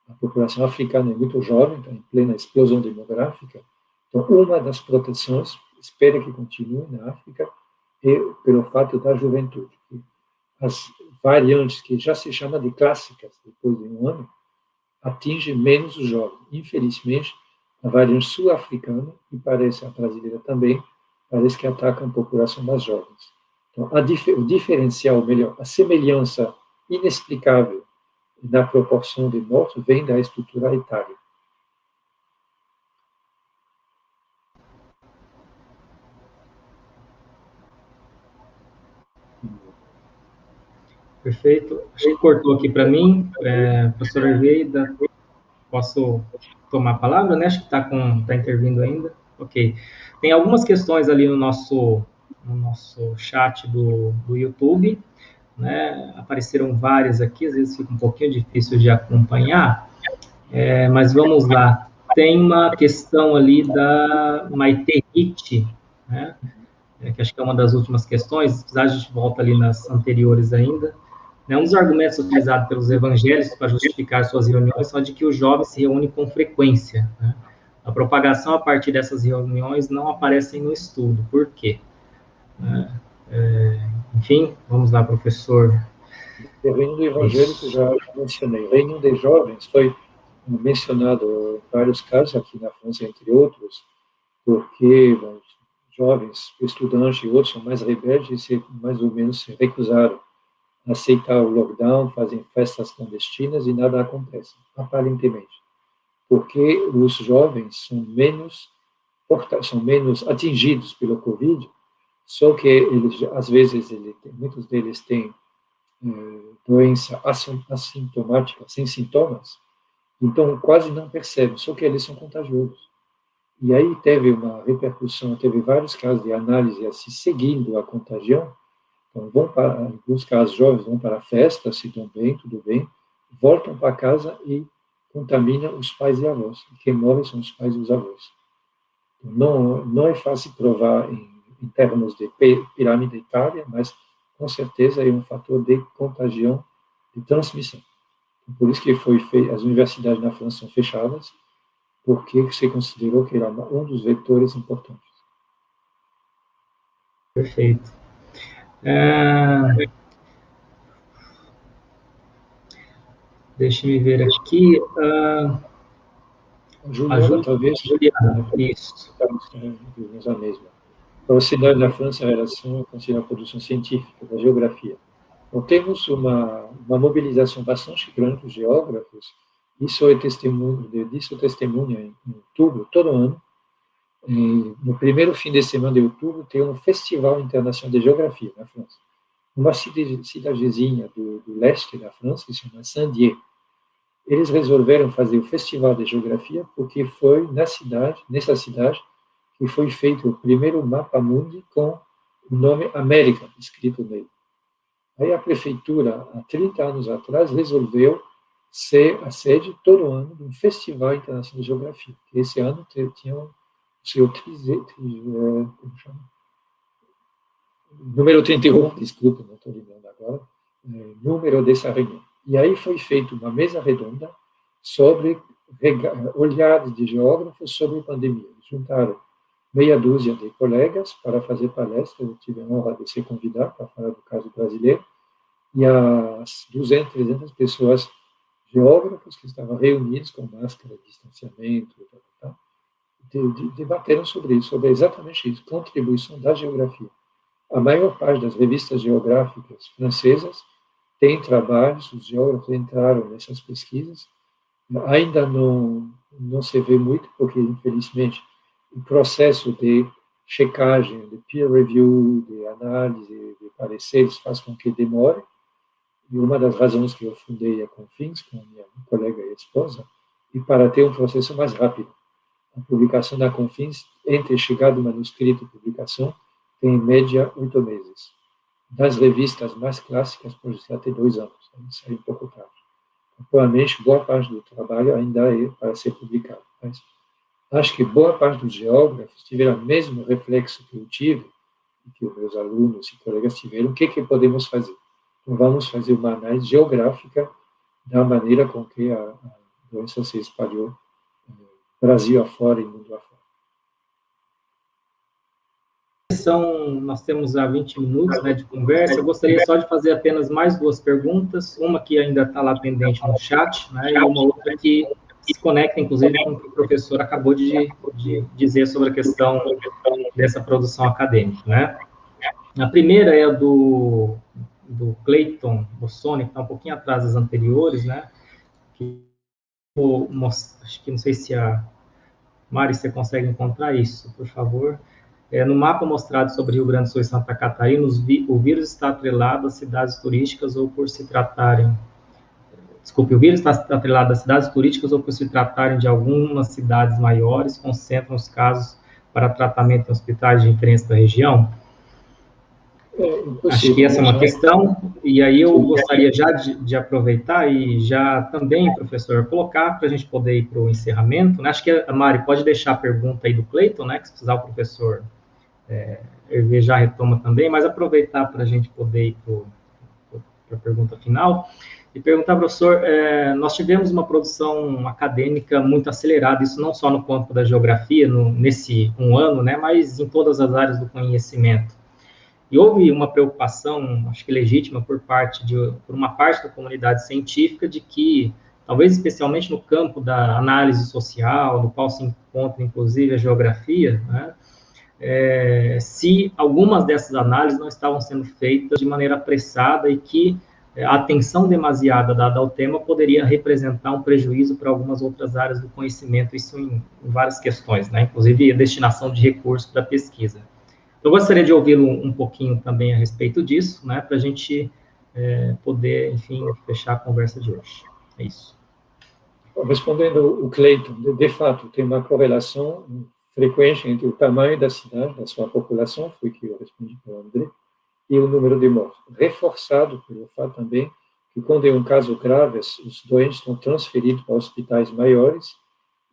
A população africana é muito jovem, está em plena explosão demográfica. Então, uma das proteções, espero que continue na África, é pelo fato da juventude. As variantes que já se chamam de clássicas, depois de um ano, atingem menos os jovens. Infelizmente, a variante sul-africana, e parece a brasileira também, parece que atacam a população mais jovens. Então, o diferencial, melhor, a semelhança inexplicável na proporção de mortos vem da estrutura etária. Perfeito. Acho que cortou aqui para mim. Professor Hervé, posso tomar a palavra, né? Acho que está intervindo ainda. Ok. Tem algumas questões ali no nosso chat do YouTube, né? Apareceram várias aqui, às vezes fica um pouquinho difícil de acompanhar, mas vamos lá. Tem uma questão ali da Maite Hit, né? Que acho que é uma das últimas questões, se precisar a gente volta ali nas anteriores ainda. Um dos argumentos utilizados pelos evangélicos para justificar suas reuniões são de que os jovens se reúnem com frequência, né? A propagação a partir dessas reuniões não aparece no estudo. Por quê? Enfim, vamos lá, professor. O reino do evangélico já mencionei. O reino de jovens foi mencionado em vários casos aqui na França, entre outros, porque jovens, estudantes e outros são mais rebeldes e mais ou menos se recusaram a aceitar o lockdown, fazem festas clandestinas e nada acontece, aparentemente. Porque os jovens são menos atingidos pelo Covid, só que eles, às vezes, muitos deles têm doença assintomática, sem sintomas, então quase não percebem, só que eles são contagiosos. E aí teve uma repercussão, teve vários casos de análise assim, seguindo a contagião. Então, em alguns casos, jovens vão para a festa, se dão bem, tudo bem, voltam para casa e contaminam os pais e avós. E quem morre são os pais e os avós. Então, não é fácil provar em termos de pirâmide etária, mas com certeza é um fator de contagião, de transmissão. Por isso que as universidades na França são fechadas, porque se considerou que era um dos vetores importantes. Perfeito. Deixa-me ver aqui. Juliana, talvez. Juliana, isso. Estamos a mesma. Para a cidade da França, em relação à produção científica, da geografia. Então, temos uma mobilização bastante grande dos geógrafos. Isso é testemunha em outubro, todo ano. No primeiro fim de semana de outubro, tem um Festival Internacional de Geografia na França. Uma cidadezinha do leste da França, que se chama Saint-Dié. Eles resolveram fazer o Festival de Geografia porque foi nessa cidade, que foi feito o primeiro mapa mundi com o nome América escrito nele. Aí a prefeitura, há 30 anos atrás, resolveu ser a sede, todo ano, de um Festival Internacional de Geografia, que esse ano tinha o seu número 31, desculpa, não estou lembrando agora, número dessa reunião. E aí foi feita uma mesa redonda sobre olhares de geógrafos sobre a pandemia. Juntaram meia dúzia de colegas para fazer palestra, eu tive a honra de ser convidado para falar do caso brasileiro, e as 200, 300 pessoas, geógrafos, que estavam reunidos com máscara, distanciamento, debateram sobre isso, sobre exatamente isso, contribuição da geografia. A maior parte das revistas geográficas francesas tem trabalhos, os geógrafos entraram nessas pesquisas, ainda não se vê muito, porque, infelizmente, o processo de checagem, de peer review, de análise, de pareceres, faz com que demore, e uma das razões que eu fundei a Confins, com a minha colega e esposa, e para ter um processo mais rápido. A publicação da Confins, entre chegada do manuscrito e publicação, tem em média 8 meses. Das revistas mais clássicas, pode ser até 2 anos, isso é um pouco tarde. Atualmente, boa parte do trabalho ainda é para ser publicado. Mas acho que boa parte dos geógrafos tiveram o mesmo reflexo que eu tive, e que os meus alunos e colegas tiveram. O que podemos fazer? Então, vamos fazer uma análise geográfica da maneira com que a doença se espalhou Brasil afora e mundo afora. Nós temos já 20 minutos, né, de conversa. Eu gostaria só de fazer apenas mais 2 perguntas, uma que ainda está lá pendente no chat, né, e uma outra que se conecta, inclusive, com o que o professor acabou de dizer sobre a questão dessa produção acadêmica, né. A primeira é a do Clayton Bossoni, que está um pouquinho atrás das anteriores, né, que acho que não sei se a Mari, você consegue encontrar isso, por favor. No mapa mostrado sobre Rio Grande do Sul e Santa Catarina, o vírus está atrelado às cidades turísticas ou por se tratarem... Desculpe, o vírus está atrelado às cidades turísticas ou por se tratarem de algumas cidades maiores, concentram os casos para tratamento em hospitais de referência da região? Acho que essa é uma questão, e aí eu gostaria já de aproveitar e já também, professor, colocar para a gente poder ir para o encerramento, né? Acho que a Mari pode deixar a pergunta aí do Cleiton, né, que se precisar o professor Hervé já retoma também, mas aproveitar para a gente poder ir para a pergunta final, e perguntar, professor, nós tivemos uma produção acadêmica muito acelerada, isso não só no campo da geografia, nesse 1 ano, né, mas em todas as áreas do conhecimento. E houve uma preocupação, acho que legítima, por uma parte da comunidade científica, de que, talvez especialmente no campo da análise social, no qual se encontra, inclusive, a geografia, né, se algumas dessas análises não estavam sendo feitas de maneira apressada e que a atenção demasiada dada ao tema poderia representar um prejuízo para algumas outras áreas do conhecimento, isso em várias questões, né, inclusive a destinação de recursos para pesquisa. Eu gostaria de ouvi-lo um pouquinho também a respeito disso, né, para a gente poder, enfim, fechar a conversa de hoje. É isso. Respondendo o Cleiton, de fato, tem uma correlação frequente entre o tamanho da cidade, da sua população, foi o que eu respondi para o André, e o número de mortos. Reforçado pelo fato também que, quando é um caso grave, os doentes são transferidos para hospitais maiores,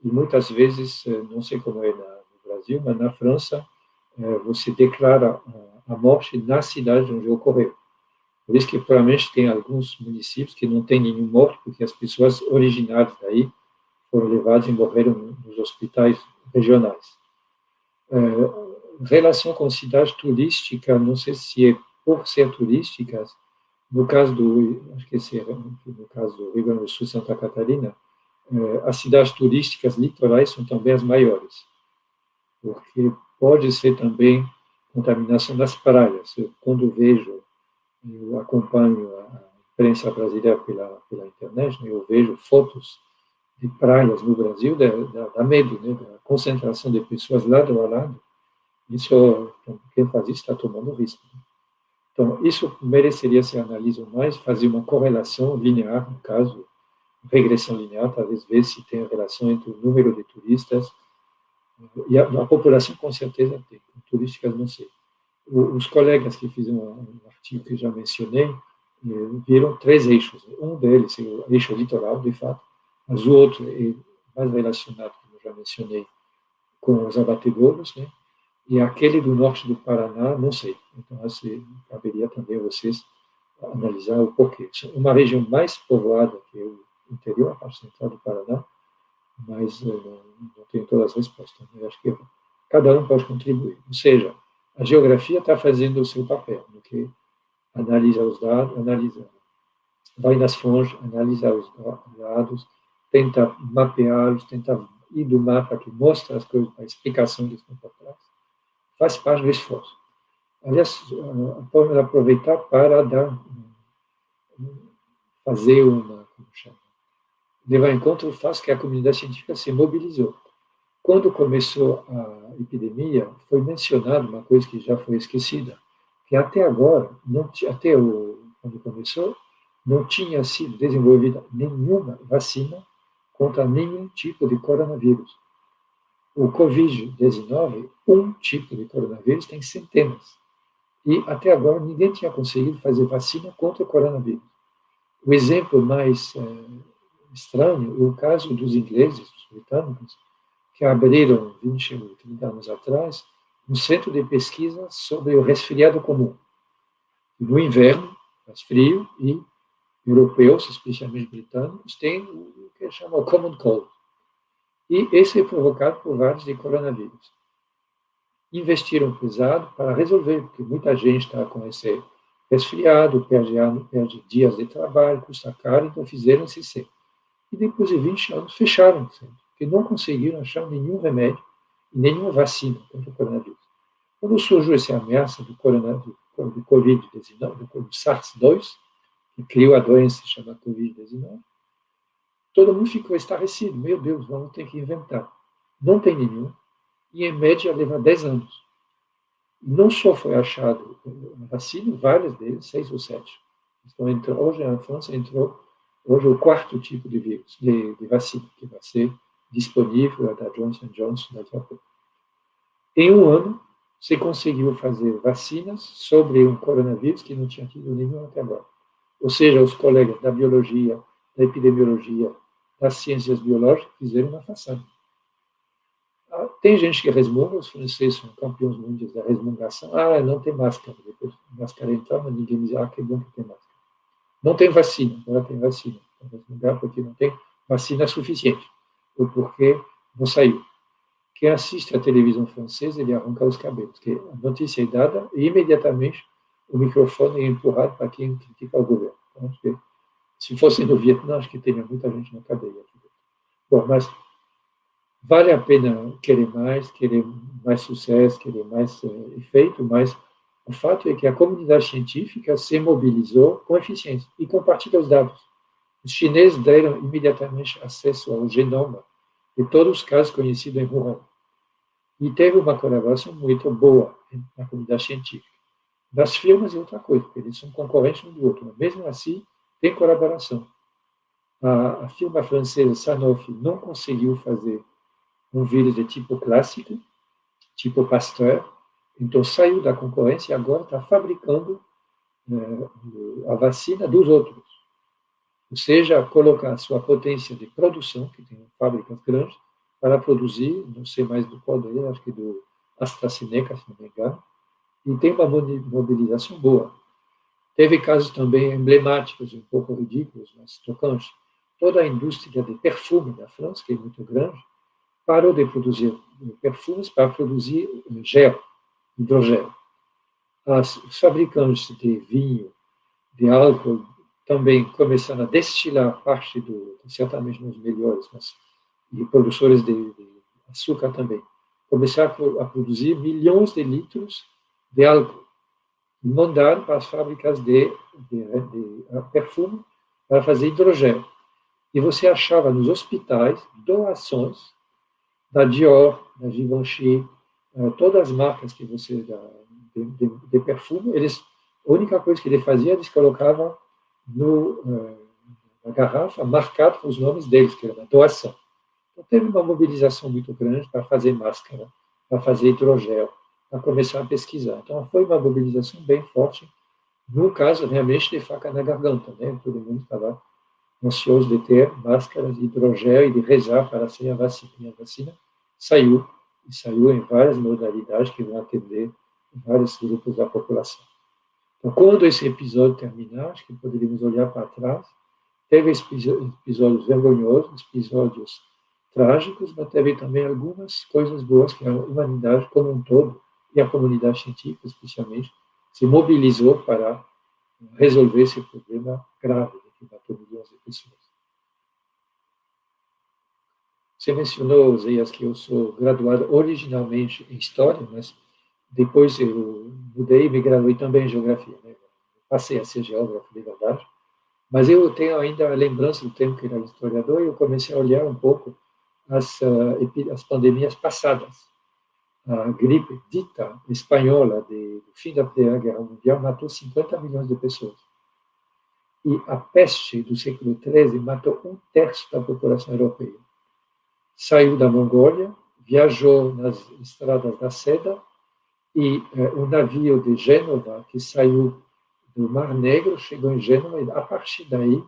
e muitas vezes, não sei como é no Brasil, mas na França, você declara a morte na cidade onde ocorreu. Por isso que, provavelmente, tem alguns municípios que não têm nenhum morto, porque as pessoas originárias daí foram levadas e morreram nos hospitais regionais. Relação com cidade turística, não sei se é por ser turísticas, no caso acho que no caso do Rio Grande do Sul, Santa Catarina, as cidades turísticas litorais são também as maiores, porque pode ser também contaminação das praias. Quando eu acompanho a imprensa brasileira pela internet, né, eu vejo fotos de praias no Brasil, dá medo, né, da concentração de pessoas lado a lado. Isso, quem faz isso está tomando risco. Então, isso mereceria ser analisado mais, fazer uma correlação linear, no caso, regressão linear, talvez ver se tem relação entre o número de turistas e a população, com certeza tem, turísticas não sei. Os colegas que fizeram um artigo que já mencionei, viram 3 eixos. Um deles é o eixo litoral, de fato, mas o outro é mais relacionado, como eu já mencionei, com os abatedouros, né? E aquele do norte do Paraná, não sei. Então, assim, caberia também a vocês analisar o porquê. Uma região mais povoada que o interior, a parte central do Paraná, mas não tenho todas as respostas. Eu acho que cada um pode contribuir. Ou seja, a geografia está fazendo o seu papel, no que analisa os dados, vai nas fontes, analisa os dados, tenta mapeá-los, tenta ir do mapa que mostra as coisas, a explicação que estão por trás. Faz parte do esforço. Aliás, podemos aproveitar para fazer levar em conta o fato que a comunidade científica se mobilizou. Quando começou a epidemia, foi mencionado uma coisa que já foi esquecida, que até agora, quando começou, não tinha sido desenvolvida nenhuma vacina contra nenhum tipo de coronavírus. O Covid-19, um tipo de coronavírus, tem centenas. E até agora ninguém tinha conseguido fazer vacina contra o coronavírus. O exemplo mais estranho é o caso dos ingleses, dos britânicos, que abriram 20 ou 30 anos atrás um centro de pesquisa sobre o resfriado comum. No inverno, faz frio, e europeus, especialmente britânicos, têm o que chama o common cold. E esse é provocado por vários de coronavírus. Investiram pesado para resolver, porque muita gente está com esse resfriado, perde dias de trabalho, custa caro, então fizeram esse centro. E depois de 20 anos fecharam o centro, porque não conseguiram achar nenhum remédio e nenhuma vacina contra o coronavírus. Quando surgiu essa ameaça do Covid-19, do SARS-2, que criou a doença chamada Covid-19, todo mundo ficou estarrecido. Meu Deus, vamos ter que inventar. Não tem nenhum. E, em média, leva 10 anos. Não só foi achado a vacina, várias deles, 6 ou 7. Então, hoje, na França, entrou hoje o 4º tipo de vírus, de vacina, que vai ser disponível, a da Johnson & Johnson daqui a pouco. Em um ano, se conseguiu fazer vacinas sobre um coronavírus que não tinha tido nenhum até agora. Ou seja, os colegas da biologia, da epidemiologia, das ciências biológicas fizeram uma façanha. Tem gente que resmunga, os franceses são campeões mundiais da resmungação. Não tem máscara. Depois máscara entra, mas ninguém diz, que bom que tem máscara. Não tem vacina, agora tem vacina. Resmungar porque não tem vacina suficiente, ou porque não saiu. Quem assiste à televisão francesa, ele arranca os cabelos, porque a notícia é dada e imediatamente o microfone é empurrado para quem critica o governo. Então, se fosse no Vietnã, acho que teria muita gente na cadeia. Bom, mas vale a pena querer mais sucesso, querer mais efeito, mas o fato é que a comunidade científica se mobilizou com eficiência e compartilha os dados. Os chineses deram imediatamente acesso ao genoma de todos os casos conhecidos em Wuhan. E teve uma colaboração muito boa na comunidade científica. Das firmas é outra coisa, porque eles são concorrentes um do outro, mas mesmo assim tem colaboração. A firma francesa Sanofi não conseguiu fazer um vírus de tipo clássico, tipo Pasteur, então saiu da concorrência e agora está fabricando a vacina dos outros. Ou seja, colocar a sua potência de produção, que tem fábricas grandes, para produzir, não sei mais do qual dele, acho que do AstraZeneca, se não me engano, e tem uma mobilização boa. Teve casos também emblemáticos, um pouco ridículos, mas tocantes. Toda a indústria de perfume da França, que é muito grande, parou de produzir perfumes para produzir gel, hidrogel. Os fabricantes de vinho, de álcool, também começaram a destilar parte certamente nos melhores, mas e produtores de açúcar também, começaram a produzir milhões de litros de álcool e mandaram para as fábricas de perfume para fazer hidrogel. E você achava nos hospitais doações da Dior, da Givenchy, todas as marcas que você de perfume, a única coisa que ele fazia, eles colocavam na garrafa marcado com os nomes deles, que era uma doação. Então, teve uma mobilização muito grande para fazer máscara, para fazer hidrogel, para começar a pesquisar. Então, foi uma mobilização bem forte no caso, realmente, de faca na garganta, né? Todo mundo estava ansioso de ter máscaras de hidrogel e de rezar para ser a vacina. E a vacina saiu, e saiu em várias modalidades que vão atender vários grupos da população. Então, quando esse episódio terminar, acho que poderíamos olhar para trás, teve episódios vergonhosos, episódios trágicos, mas teve também algumas coisas boas que a humanidade como um todo, e a comunidade científica especialmente, se mobilizou para resolver esse problema grave que matou milhões de pessoas. Você mencionou, Zéias, que eu sou graduado originalmente em História, mas depois eu mudei e me graduei também em Geografia. Né? Passei a ser geógrafo de verdade. Mas eu tenho ainda a lembrança do tempo que era historiador e eu comecei a olhar um pouco as pandemias passadas. A gripe dita espanhola do fim da Primeira Guerra Mundial matou 50 milhões de pessoas. E a peste do século XIII matou 1/3 da população europeia. Saiu da Mongólia, viajou nas estradas da seda e o navio de Gênova, que saiu do Mar Negro, chegou em Gênova e, a partir daí,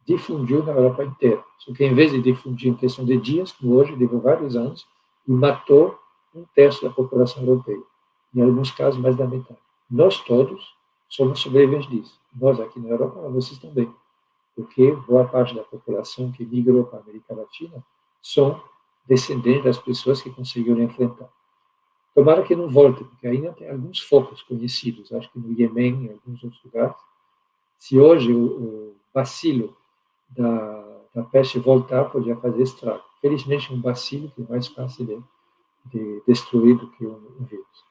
difundiu na Europa inteira. Só que, em vez de difundir em questão de dias, como hoje, levou vários anos, e matou 1/3 da população europeia. Em alguns casos, mais da metade. Nós todos somos sobreviventes disso. Nós aqui na Europa, mas vocês também. Porque boa parte da população que migrou para a América Latina são descendentes das pessoas que conseguiram enfrentar. Tomara que não volte, porque ainda tem alguns focos conhecidos, acho que no Iêmen e em alguns outros lugares. Se hoje o bacilo da peste voltar, podia fazer estrago. Felizmente, um bacilo que é mais fácil de destruir do que um vírus.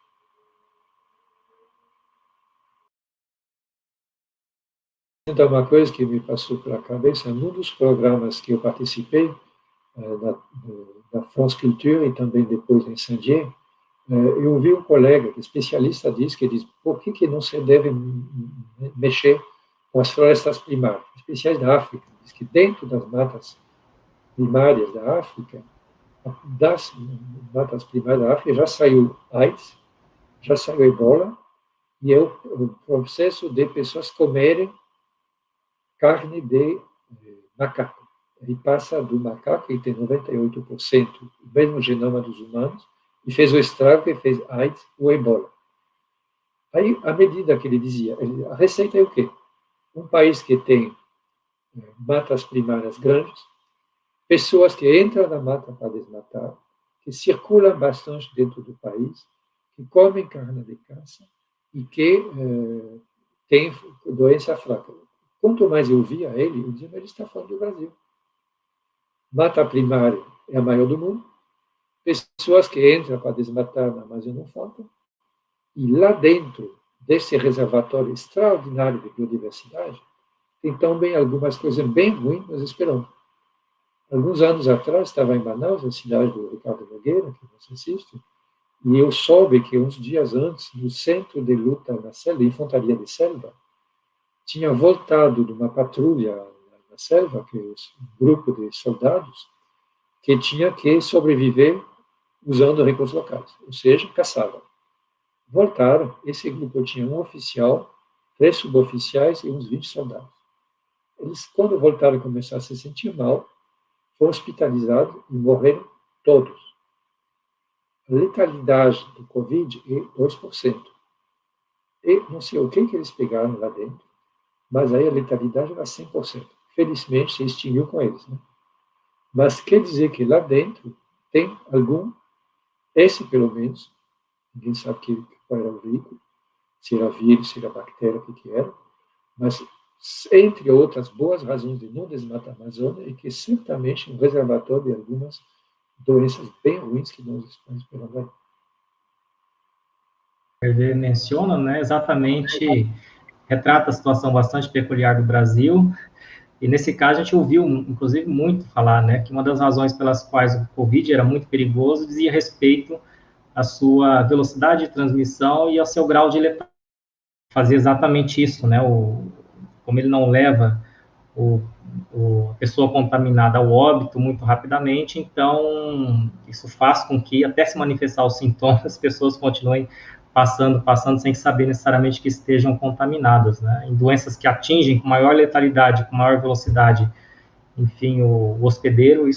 Então, uma coisa que me passou pela cabeça, num dos programas que eu participei, da France Culture e também depois em Saint-Dié, eu ouvi um colega, especialista disso, que diz, por que não se deve mexer com as florestas primárias, especiais da África? Diz que dentro das matas primárias da África, das matas primárias da África, já saiu AIDS, já saiu Ebola, e é o processo de pessoas comerem carne de macaco. Ele passa do macaco, que tem 98% o mesmo genoma dos humanos, e fez o estrago que fez AIDS, o Ebola. Aí, à medida que ele dizia, a receita é o quê? Um país que tem matas primárias grandes, pessoas que entram na mata para desmatar, que circulam bastante dentro do país, que comem carne de caça e que têm doença fraca. Quanto mais eu via ele, eu dizia, mas ele está falando do Brasil. Mata primária é a maior do mundo, pessoas que entram para desmatar na Amazônia não faltam, e lá dentro desse reservatório extraordinário de biodiversidade, tem também algumas coisas bem ruins nos esperando. Alguns anos atrás, estava em Manaus, a cidade do Ricardo Nogueira, que você assiste, e eu soube que uns dias antes, no centro de luta na selva, infantaria de selva, tinha voltado de uma patrulha na selva, que é um grupo de soldados, que tinha que sobreviver usando recursos locais, ou seja, caçavam. Voltaram, esse grupo tinha um oficial, 3 suboficiais e uns 20 soldados. Eles, quando voltaram e começaram a se sentir mal, foram hospitalizados e morreram todos. A letalidade do Covid é 2%. E não sei o que eles pegaram lá dentro, mas aí a letalidade era 100%. Felizmente, se extinguiu com eles. Né? Mas quer dizer que lá dentro tem esse pelo menos, ninguém sabe qual era o veículo, se era vírus, se era bactéria, o que era, mas, entre outras boas razões de não desmatar a Amazônia, é que certamente é um reservatório de algumas doenças bem ruins que nós estamos esperando aí. Ele menciona, né, exatamente, retrata a situação bastante peculiar do Brasil, e nesse caso a gente ouviu, inclusive, muito falar, né, que uma das razões pelas quais o Covid era muito perigoso dizia respeito à sua velocidade de transmissão e ao seu grau de letalidade. Fazia exatamente isso, né, como ele não leva a pessoa contaminada ao óbito muito rapidamente, então isso faz com que, até se manifestar os sintomas, as pessoas continuem passando sem saber necessariamente que estejam contaminadas, né? Em doenças que atingem com maior letalidade, com maior velocidade, enfim, o hospedeiro,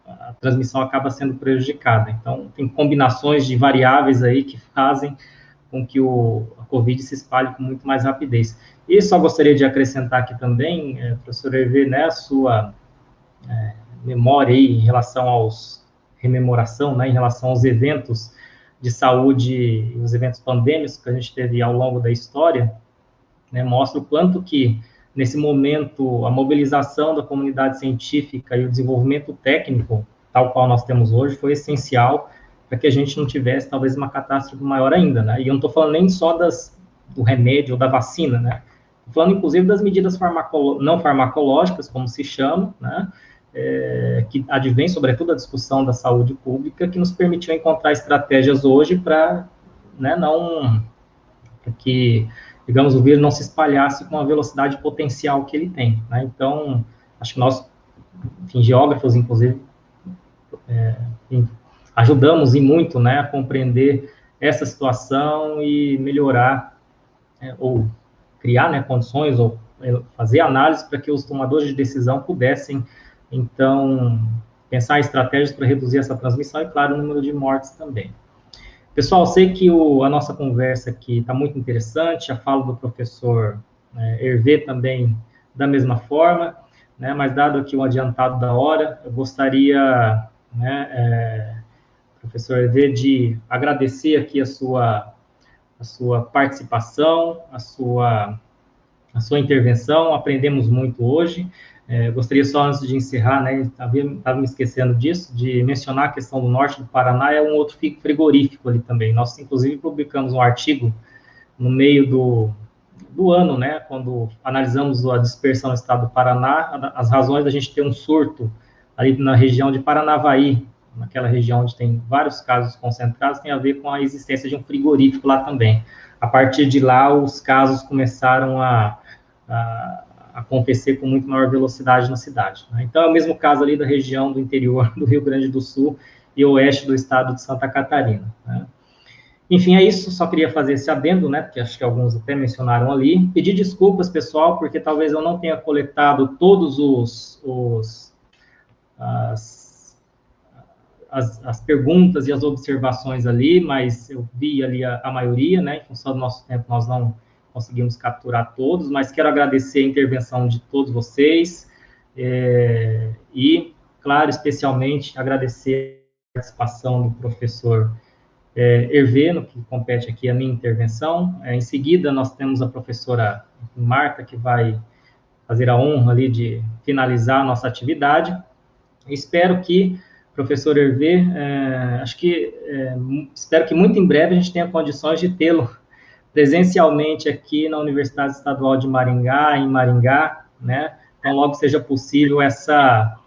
a transmissão acaba sendo prejudicada. Então, tem combinações de variáveis aí que fazem com que a Covid se espalhe com muito mais rapidez. E só gostaria de acrescentar aqui também, professor Hervé, né, a sua memória aí em relação rememoração, né, em relação aos eventos de saúde, os eventos pandêmicos que a gente teve ao longo da história, né, mostra o quanto que, nesse momento, a mobilização da comunidade científica e o desenvolvimento técnico, tal qual nós temos hoje, foi essencial para que a gente não tivesse, talvez, uma catástrofe maior ainda, né? E eu não estou falando nem só do remédio ou da vacina, né? Estou falando, inclusive, das medidas não farmacológicas, como se chama, né? Que advém, sobretudo, a discussão da saúde pública, que nos permitiu encontrar estratégias hoje para, né, que, digamos, o vírus não se espalhasse com a velocidade potencial que ele tem, né? Então, acho que nós, enfim, geógrafos, inclusive, ajudamos e muito, né, a compreender essa situação e melhorar, ou criar, né, condições, ou fazer análise para que os tomadores de decisão pudessem, então, pensar em estratégias para reduzir essa transmissão e, claro, o número de mortes também. Pessoal, sei que a nossa conversa aqui está muito interessante, a fala do professor Hervé também da mesma forma, né, mas dado aqui o adiantado da hora, eu gostaria, né, professor Hervé, de agradecer aqui a sua participação, a sua intervenção, aprendemos muito hoje. Gostaria só, antes de encerrar, né, estava me esquecendo disso, de mencionar a questão do norte do Paraná, é um outro frigorífico ali também. Nós, inclusive, publicamos um artigo no meio do ano, né, quando analisamos a dispersão no estado do Paraná, as razões da gente ter um surto ali na região de Paranavaí, naquela região onde tem vários casos concentrados, tem a ver com a existência de um frigorífico lá também. A partir de lá, os casos começaram a acontecer com muito maior velocidade na cidade, né? Então, é o mesmo caso ali da região do interior do Rio Grande do Sul e oeste do estado de Santa Catarina, né? Enfim, é isso, só queria fazer esse adendo, né, porque acho que alguns até mencionaram ali. Pedir desculpas, pessoal, porque talvez eu não tenha coletado todos as perguntas e as observações ali, mas eu vi ali a maioria, né, em função do nosso tempo nós não conseguimos capturar todos, mas quero agradecer a intervenção de todos vocês e, claro, especialmente agradecer a participação do professor Hervé, no que compete aqui a minha intervenção. Em seguida, nós temos a professora Marta, que vai fazer a honra ali de finalizar a nossa atividade. Espero que, professor Hervé, espero que muito em breve a gente tenha condições de tê-lo presencialmente aqui na Universidade Estadual de Maringá, em Maringá, né? Então, logo seja possível essa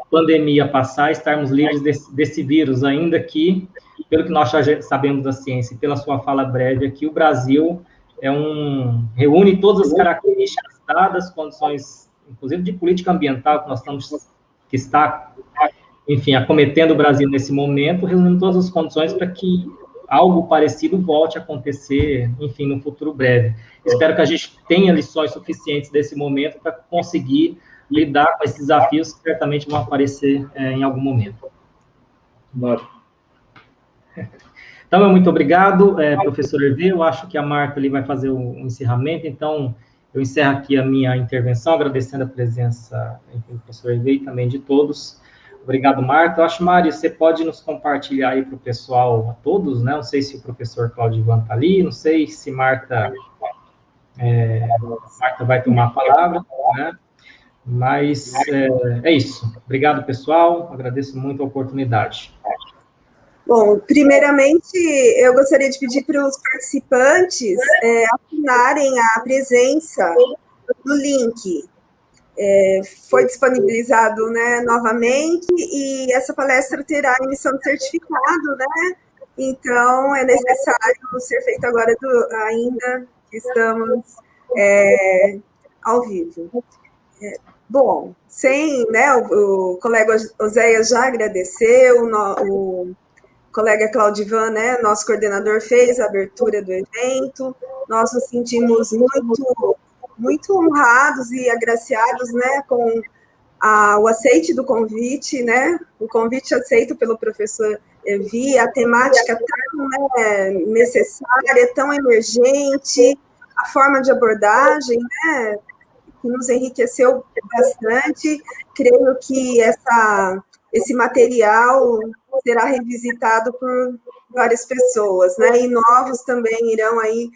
pandemia passar, estarmos livres desse vírus, ainda que, pelo que nós já sabemos da ciência e pela sua fala breve aqui, o Brasil reúne todas as características dadas, condições, inclusive de política ambiental que está, enfim, acometendo o Brasil nesse momento, reunindo todas as condições para que algo parecido volte a acontecer, enfim, no futuro breve. Espero que a gente tenha lições suficientes desse momento para conseguir lidar com esses desafios que certamente vão aparecer em algum momento. Claro. Então, muito obrigado, professor Hervé. Eu acho que a Marta ali vai fazer o encerramento, então eu encerro aqui a minha intervenção, agradecendo a presença do professor Hervé e também de todos. Obrigado, Marta. Eu acho, Mari, você pode nos compartilhar aí para o pessoal, a todos, né? Não sei se o professor Claudivan está ali, não sei se Marta vai tomar a palavra, né? Mas é isso. Obrigado, pessoal. Agradeço muito a oportunidade. Bom, primeiramente, eu gostaria de pedir para os participantes assinarem a presença no link. Foi disponibilizado, né, novamente, e essa palestra terá emissão de certificado, né? Então, é necessário ser feito agora, ainda que estamos ao vivo. Bom, o colega Oséias já agradeceu colega Claudivan, né, nosso coordenador, fez a abertura do evento. Nós nos sentimos muito honrados e agraciados, né, com o aceite do convite, né, o convite aceito pelo professor Ervi, a temática tão, né, necessária, tão emergente, a forma de abordagem, né, que nos enriqueceu bastante. Creio que esse material será revisitado por várias pessoas, né, e novos também irão aí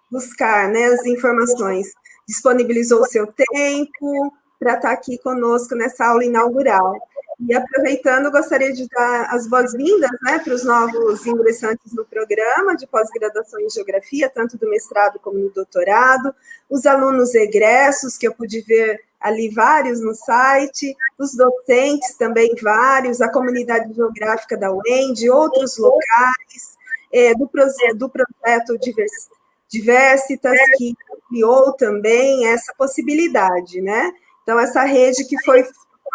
buscar, né, as informações. Disponibilizou o seu tempo para estar aqui conosco nessa aula inaugural. E aproveitando, gostaria de dar as boas-vindas, né, para os novos ingressantes no programa de pós-graduação em Geografia, tanto do mestrado como do doutorado, os alunos egressos, que eu pude ver ali vários no site, os docentes também vários, a comunidade geográfica da UEM, de outros locais, do projeto Diversitas, que criou também essa possibilidade, né? Então, essa rede que foi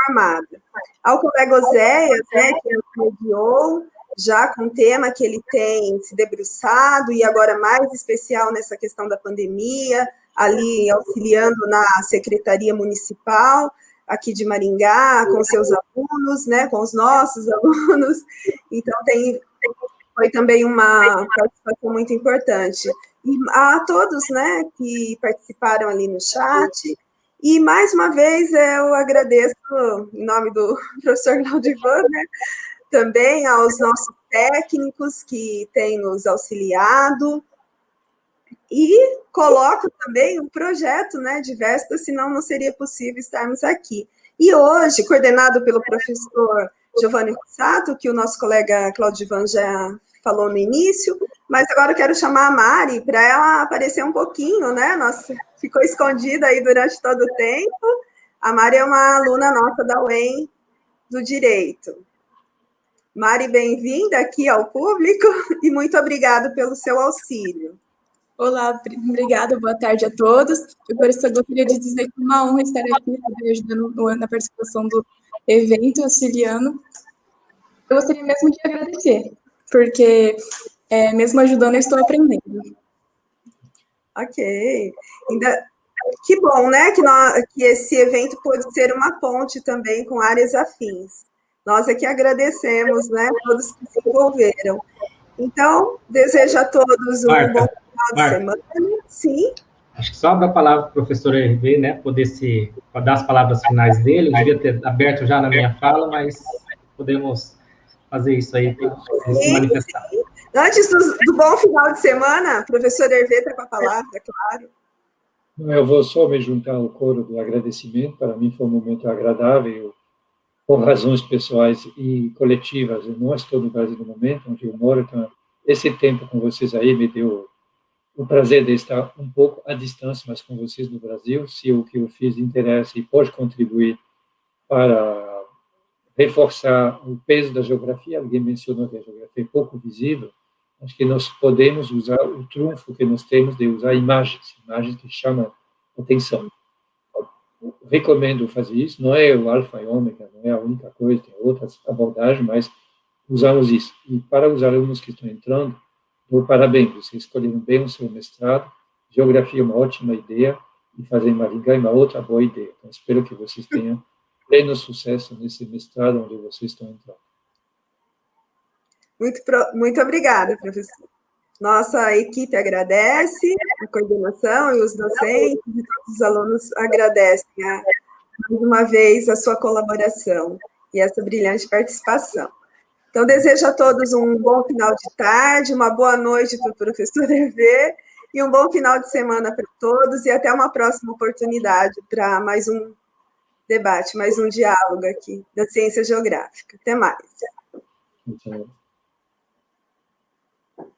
formada. Ao colega Oséias, né, que nos mediou, já com o tema que ele tem se debruçado, e agora mais especial nessa questão da pandemia, ali auxiliando na Secretaria Municipal, aqui de Maringá, com seus alunos, né, com os nossos alunos. Então, foi também uma participação muito importante. E a todos, né, que participaram ali no chat. E, mais uma vez, eu agradeço, em nome do professor Claudivan, né, também aos nossos técnicos que têm nos auxiliado, e coloco também um projeto, né, Diversitas, senão não seria possível estarmos aqui. E hoje, coordenado pelo professor Giovanni Rossato, que o nosso colega Claudivan já falou no início, mas agora eu quero chamar a Mari para ela aparecer um pouquinho, né? Nossa, ficou escondida aí durante todo o tempo. A Mari é uma aluna nossa da UEM do Direito. Mari, bem-vinda aqui ao público e muito obrigada pelo seu auxílio. Olá, obrigada, boa tarde a todos. Eu gostaria de dizer que é uma honra estar aqui, ajudando na participação do evento, auxiliando. Eu gostaria mesmo de agradecer, porque mesmo ajudando, eu estou aprendendo. Ok. Que bom, né, que esse evento pôde ser uma ponte também com áreas afins. Nós é que agradecemos, né, todos que se envolveram. Então, desejo a todos um bom final de semana. Sim. Acho que sobra a palavra para o professor Hervé, né, para dar as palavras finais dele. Eu devia ter aberto já na minha fala, mas podemos fazer isso aí para se manifestar. Sim. Antes do bom final de semana, professor Hervé está com a palavra, claro. Eu vou só me juntar ao coro do agradecimento. Para mim foi um momento agradável, por razões pessoais e coletivas. Eu não estou no Brasil no momento onde eu moro, então esse tempo com vocês aí me deu o prazer de estar um pouco à distância, mas com vocês no Brasil. Se o que eu fiz interessa e pode contribuir para reforçar o peso da geografia, alguém mencionou que a geografia é pouco visível, acho que nós podemos usar o trunfo que nós temos de usar imagens que chamam atenção. Eu recomendo fazer isso, não é o alfa e ômega, não é a única coisa, tem outras abordagens, mas usamos isso. E para os alunos que estão entrando, dou parabéns, vocês escolheram bem o seu mestrado, geografia é uma ótima ideia, e fazer Maringá é uma outra boa ideia. Então, espero que vocês tenham pleno sucesso nesse mestrado onde vocês estão entrando. Muito obrigada, professor. Nossa equipe agradece, a coordenação e os docentes e todos os alunos agradecem, mais uma vez, a sua colaboração e essa brilhante participação. Então, desejo a todos um bom final de tarde, uma boa noite para o professor Hervé e um bom final de semana para todos e até uma próxima oportunidade para mais um debate, mais um diálogo aqui da ciência geográfica. Até mais. Muito bom.